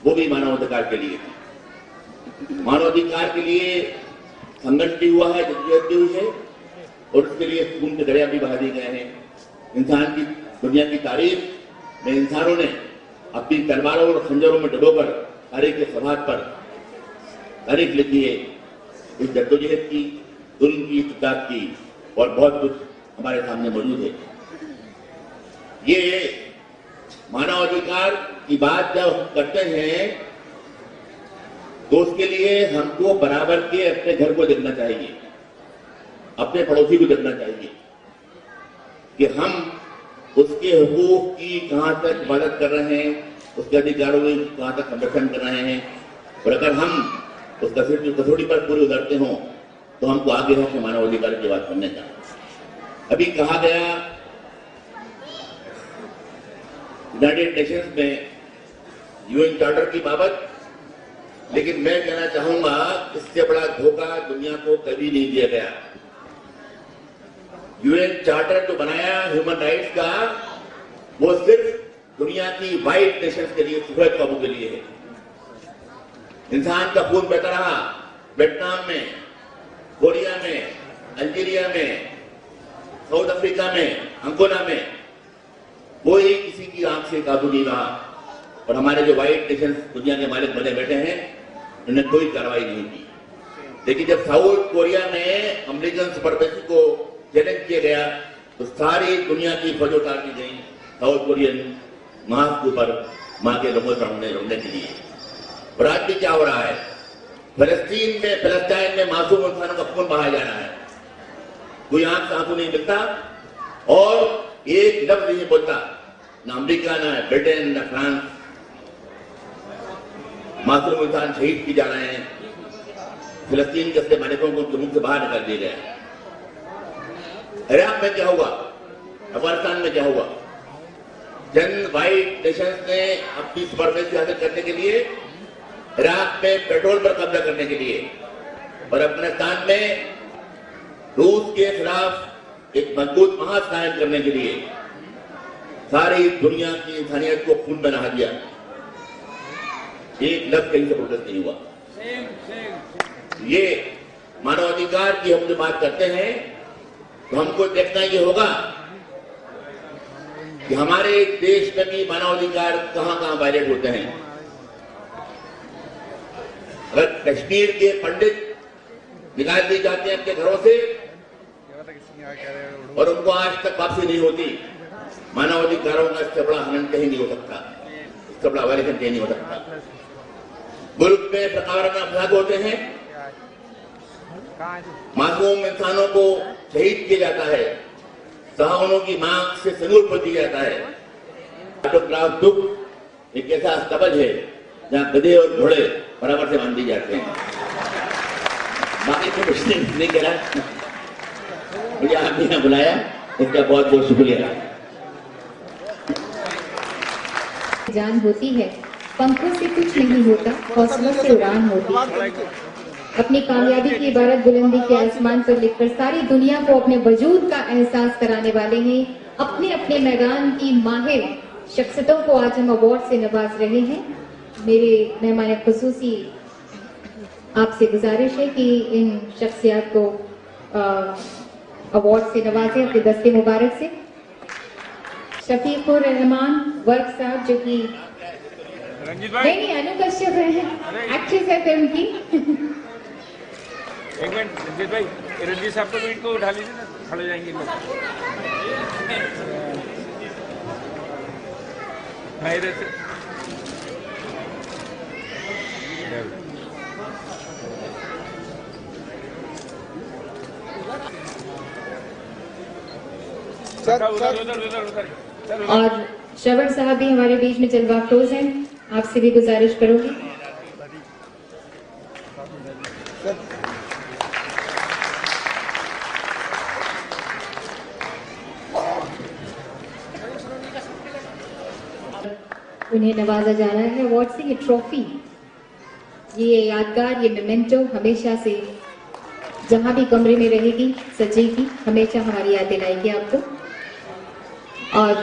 वो भी मानव अधिकार के लिए थी। मानवाधिकार के लिए संघर्ष भी हुआ है, जद्दोजहद भी हुई है, और उसके लिए खून के दरिया भी बहा दिए गए हैं। इंसान की दुनिया की तारीख में इंसानों ने अपनी तलवारों और खंजरों में डुबोकर तारीख के सवाल पर तारीख लिखी है। इस जद्दोजहद की, जुल्म की, इस्तिदाद की, और बहुत कुछ हमारे सामने मौजूद है। ये मानवाधिकार की बात जब करते हैं तो उसके लिए हमको बराबर के अपने घर को देखना चाहिए, अपने पड़ोसी को देखना चाहिए कि हम उसके हुकूक की कहां तक मदद कर रहे हैं, उसके अधिकारों की कहां तक संरक्षण कर रहे हैं। और अगर हम उस कसौटी पर पूरे उतरते हों तो हमको आगे हो कि मानवाधिकार की बात करने का। अभी कहा गया यूनाइटेड नेशंस में यूएन चार्टर की बाबत, लेकिन मैं कहना चाहूंगा इससे बड़ा धोखा दुनिया को कभी नहीं दिया गया। यूएन चार्टर जो बनाया ह्यूमन राइट्स का, वो सिर्फ दुनिया की वाइट नेशंस के लिए, सफेद कौमों के लिए है। इंसान का खून बहता रहा वियतनाम में, कोरिया में, अल्जीरिया में, साउथ अफ्रीका में, अंगोला में, कोई किसी की आंख से काबू नहीं रहा। और हमारे जो वाइट नेशंस दुनिया के मालिक बने बैठे हैं, उन्होंने कोई कार्रवाई नहीं की। लेकिन जब साउथ कोरिया में अमेरिकन सुपरमेसी को चैलेंज किया गया तो सारी दुनिया की फौज उतार दी गई साउथ कोरियन मां के ऊपर, मां के लोगों से लड़ने के लिए। और आज भी क्या हो रहा है, फिलिस्तीन में मासूम इंसानों का खून बहाया जा रहा है, कोई आंख से आंसू नहीं मिलता और एक लफ्ज नहीं बोलता, ना अमेरिका, ना ब्रिटेन, ना फ्रांस। मासूम इंसान शहीद किए जा रहे हैं, फिलिस्तीन के अपने मालिकों को उनके मुंह से बाहर निकाल दिए गए। इराक में क्या हुआ, अफगानिस्तान में क्या हुआ, जन वाइट नेशंस ने अपनी सुपरमेसी हासिल करने के लिए इराक में पेट्रोल पर कब्जा करने के लिए और अफगानिस्तान में रूस के खिलाफ एक मजबूत महाज कायम करने के लिए सारी दुनिया की इंसानियत को खून में नहा दिया। एक लफ्ज कहीं से प्रोटेस्ट नहीं हुआ। ये मानवाधिकार की हम जो बात करते हैं तो हमको देखना ये होगा कि हमारे देश में भी मानवाधिकार कहां कहां वायलेट होते हैं। अगर कश्मीर के पंडित निकाल दिए जाते हैं अपने घरों से और उनको आज तक वापसी नहीं होती, मानवाधिकारों का इससे बड़ा हनन कहीं नहीं हो सकता, इससे बड़ा वायलेशन कहीं नहीं हो सकता। मुल्क में प्रकार अपराध होते हैं, मासूम इंसानों को शहीद किया जाता है, सहावनों की मांग से सिंदूर पर दिया जाता है। ऑटोग्राफ दुख एक ऐसा स्तबज है जहां गधे और घोड़े बराबर से बांध दिए जाते हैं। बाकी तो कुछ नहीं कह रहा, मुझे आपने यहाँ बुलाया इसका बहुत बहुत शुक्रिया। जान होती है, पंखों से कुछ नहीं होता, हौसलों से उड़ान होती है। अपनी कामयाबी की इबारत बुलंदी के आसमान पर लिखकर सारी दुनिया को अपने वजूद का एहसास कराने वाले हैं अपने अपने मैदान की माहिर शख्सियतों को आज हम अवार्ड से नवाज रहे हैं। मेरे मेहमान खुसूसी आपसे गुजारिश है कि इन शख्सियत को अवार्ड से नवाजें अपने दस्ते मुबारक से। शफीकुर रहमान वर्क साहब जो कि नहीं अनु कश्यप है, एक्ट्रेस है फिल्म की। एक मिनट रंजीत भाई, रंजीत साहब को मीट को उठा लीजिए ना, खड़े जाएंगे लोग। हाँ इधर से और शवर साहब भी हमारे बीच में जलवा अफरोज हैं, आपसे भी गुजारिश करूंगी। उन्हें नवाजा जा रहा है अवार्ड से। ये ट्रॉफी, ये यादगार, ये मोमेंटो हमेशा से जहां भी कमरे में रहेगी सजेगी, हमेशा हमारी याद दिलाएगी आपको। और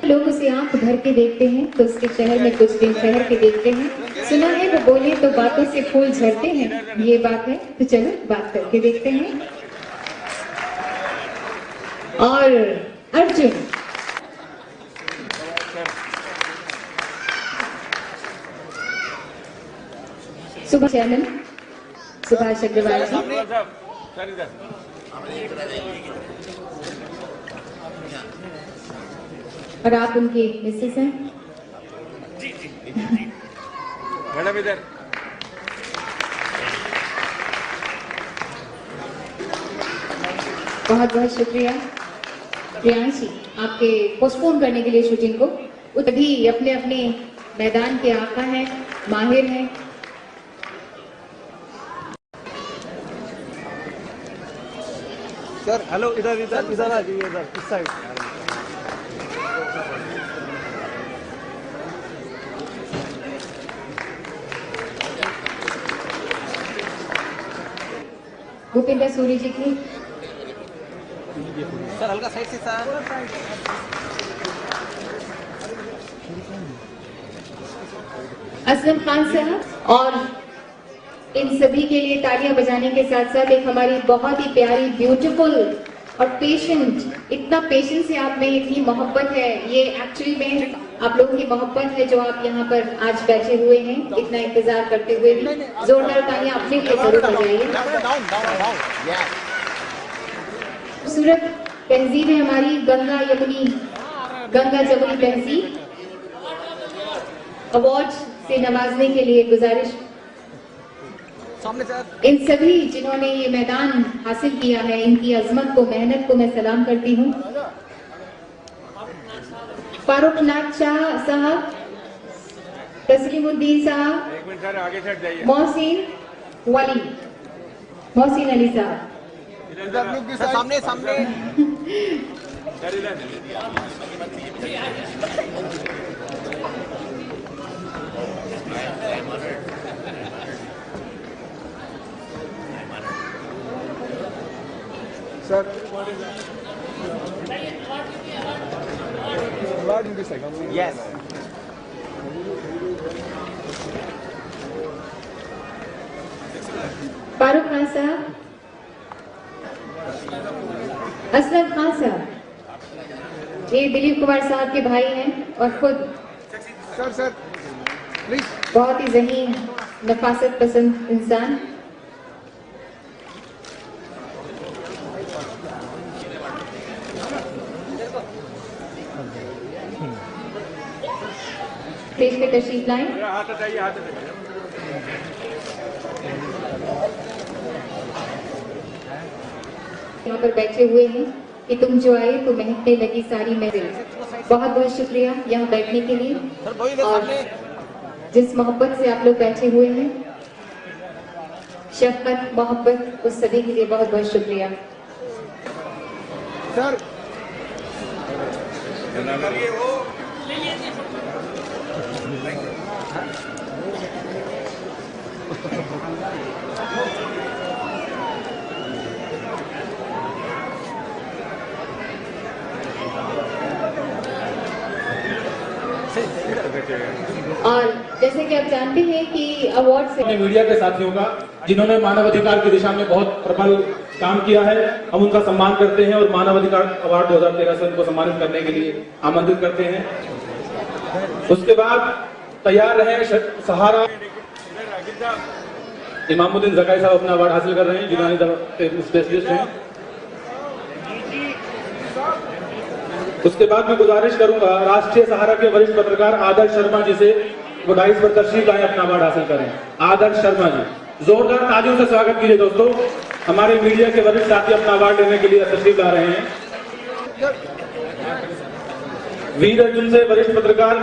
लोग उसे आंख भर के देखते हैं तो उसके शहर में कुछ दिन ठहर के देखते हैं। सुना है वो बोले तो बातों से फूल झड़ते हैं, ये बात है तो चलो बात करके देखते हैं। और अर्जुन सुभाष चैनल सुभाष अग्रवाल जी, और आप उनके मिसेस हैं। मैडम इधर। बहुत बहुत शुक्रिया प्रियांशी आपके पोस्टपोन करने के लिए शूटिंग को। वो तभी अपने अपने मैदान के आका हैं, माहिर हैं। सर हेलो, इधर इधर इधर आ जाइए, इधर इस साइड। भूपेंद्र सूरी जी की सर हल्का साइड से सर। असलम खान साहब, और इन सभी के लिए तालियां बजाने के साथ साथ एक हमारी बहुत ही प्यारी ब्यूटीफुल और पेशेंट, इतना पेशेंस है आप में, इतनी मोहब्बत है, ये एक्चुअली में आप लोगों की मोहब्बत है जो आप यहाँ पर आज बैठे हुए हैं इतना इंतजार करते हुए भी। जोरदार तालियां अपने लिए जरूर बजाइए। खूबसूरत तहजीब है हमारी गंगा जमुनी तहजीब। अवार्ड से नवाजने के लिए गुजारिश इन सभी जिन्होंने ये मैदान हासिल किया है, इनकी अजमत को, मेहनत को मैं सलाम करती हूँ। फारूक नाथ शाह साहब, तस्लीमुद्दीन साहब, एक मिनट सर आगे सेट जाइए। मोहसिन अली साहब, सामने सामने सर यस फारूक खान साहब, असलम खान साहब, ये दिलीप कुमार साहब के भाई हैं और खुद सर प्लीज बहुत ही ज़हीन नफासत पसंद इंसान। स्टेज पे तशरीफ लाएं। यहाँ पर बैठे हुए हैं कि तुम जो आए तो महकने लगी सारी महफिल। बहुत बहुत शुक्रिया यहाँ बैठने के लिए और जिस मोहब्बत से आप लोग बैठे हुए हैं, शफकत मोहब्बत उस सभी के लिए बहुत बहुत शुक्रिया। सर और जैसे कि आप जानते हैं कि अवार्ड से मीडिया के साथियों का जिन्होंने मानव अधिकार की दिशा में बहुत प्रबल काम किया है, हम उनका सम्मान करते हैं और मानव अधिकार अवार्ड 2013 से उनको सम्मानित करने के लिए आमंत्रित करते हैं। उसके बाद तैयार रहे सहारा इमामुद्दीन जकाई साहब अपना अवार्ड हासिल कर रहे हैं, यूनानी स्पेशलिस्ट हैं। उसके बाद मैं गुजारिश करूंगा राष्ट्रीय सहारा के वरिष्ठ पत्रकार आदर्श शर्मा जी से वो डाइस पर तशरीफ लाएं, अपना अवार्ड हासिल करें। आदर्श शर्मा जी, जोरदार तालियों से स्वागत कीजिए दोस्तों। हमारे मीडिया के वरिष्ठ साथी अपना अवार्ड लेने के लिए तशरीफ ला रहे हैं। वीर अर्जुन से वरिष्ठ पत्रकार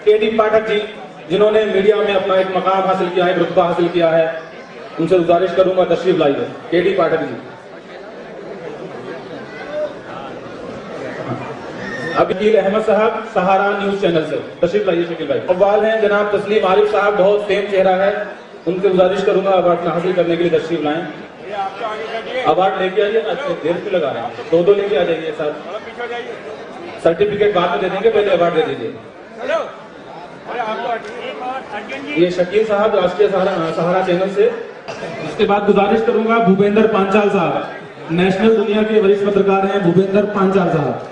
केडी पाठक जी, जिन्होंने मीडिया में अपना एक मकाम हासिल किया है, रुतबा हासिल किया है, उनसे गुजारिश करूंगा तशरीफ लाइए। केडी पाठक जी। अकील अहमद साहब सहारा न्यूज चैनल से तशरीफ लाइए। शकील भाई। अव्वल हैं जनाब तस्लीम आरिफ साहब, बहुत फेम चेहरा है, उनसे गुजारिश करूंगा अवार्ड हासिल करने के लिए तशरीफ लाएं। अवार्ड लेके आइए, देर क्यों लगा रहे हैं, दो लेके आ जाइए सर। सर्टिफिकेट बाद में दे देंगे, पहले अवार्ड दे दीजिए। ये शकील साहब राष्ट्रीय सहारा चैनल से। इसके बाद गुजारिश करूंगा भूपेंद्र पांचाल साहब, नेशनल दुनिया के वरिष्ठ पत्रकार हैं भूपेंद्र पांचाल साहब।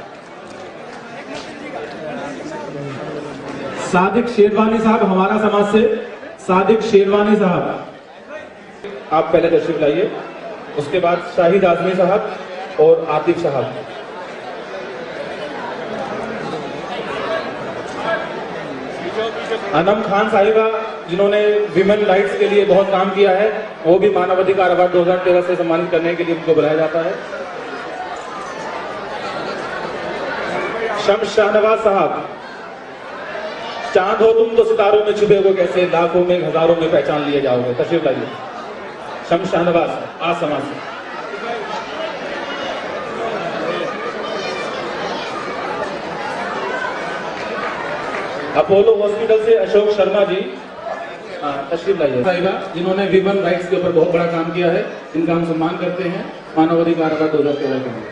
सादिक शेरवानी साहब हमारा समाज से, सादिक शेरवानी साहब आप पहले तशरीफ लाइए। उसके बाद शाहिद आजमी साहब और आतिफ साहब। अनम खान साहिबा, जिन्होंने विमेन राइट्स के लिए बहुत काम किया है, वो भी मानव अधिकार अवार्ड 2013 से सम्मानित करने के लिए उनको बुलाया जाता है। शम्स शाहनवाज साहब, चांद हो तुम तो सितारों में छुपे हो कैसे, लाखों में हजारों में पहचान लिए जाओगे। तशरीफ लाइए। शम्स शाहनवाज आज समाज से। अपोलो हॉस्पिटल से अशोक शर्मा जी तशरीफ लाइए। साहिबा, जिन्होंने विमेन राइट्स के ऊपर बहुत बड़ा काम किया है, इनका हम सम्मान करते हैं मानव अधिकार अवार्ड 2013 के लिए।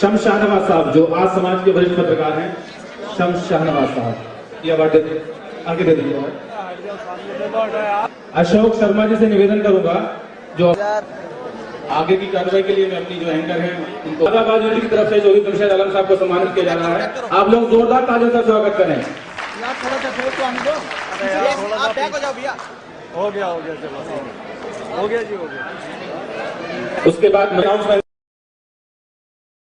शम्स शाहनवाज साहब जो आज समाज के वरिष्ठ पत्रकार हैं, शम्स शाहनवाज साहब ये अवार्ड दे दीजिए, आगे दे दीजिए। अशोक शर्मा जी से निवेदन करूंगा जो आगे की कार्रवाई के लिए मैं अपनी जो एंकर है उनको इलाहाबाद यूनिवर्सिटी की तरफ से शहीद जमशेद आलम साहब को सम्मानित किया जा रहा है। आप लोग जोरदार तालियों से स्वागत करें। आप बैक हो जाओ भैया। हो गया चलो, हो गया जी, हो गया। उसके बाद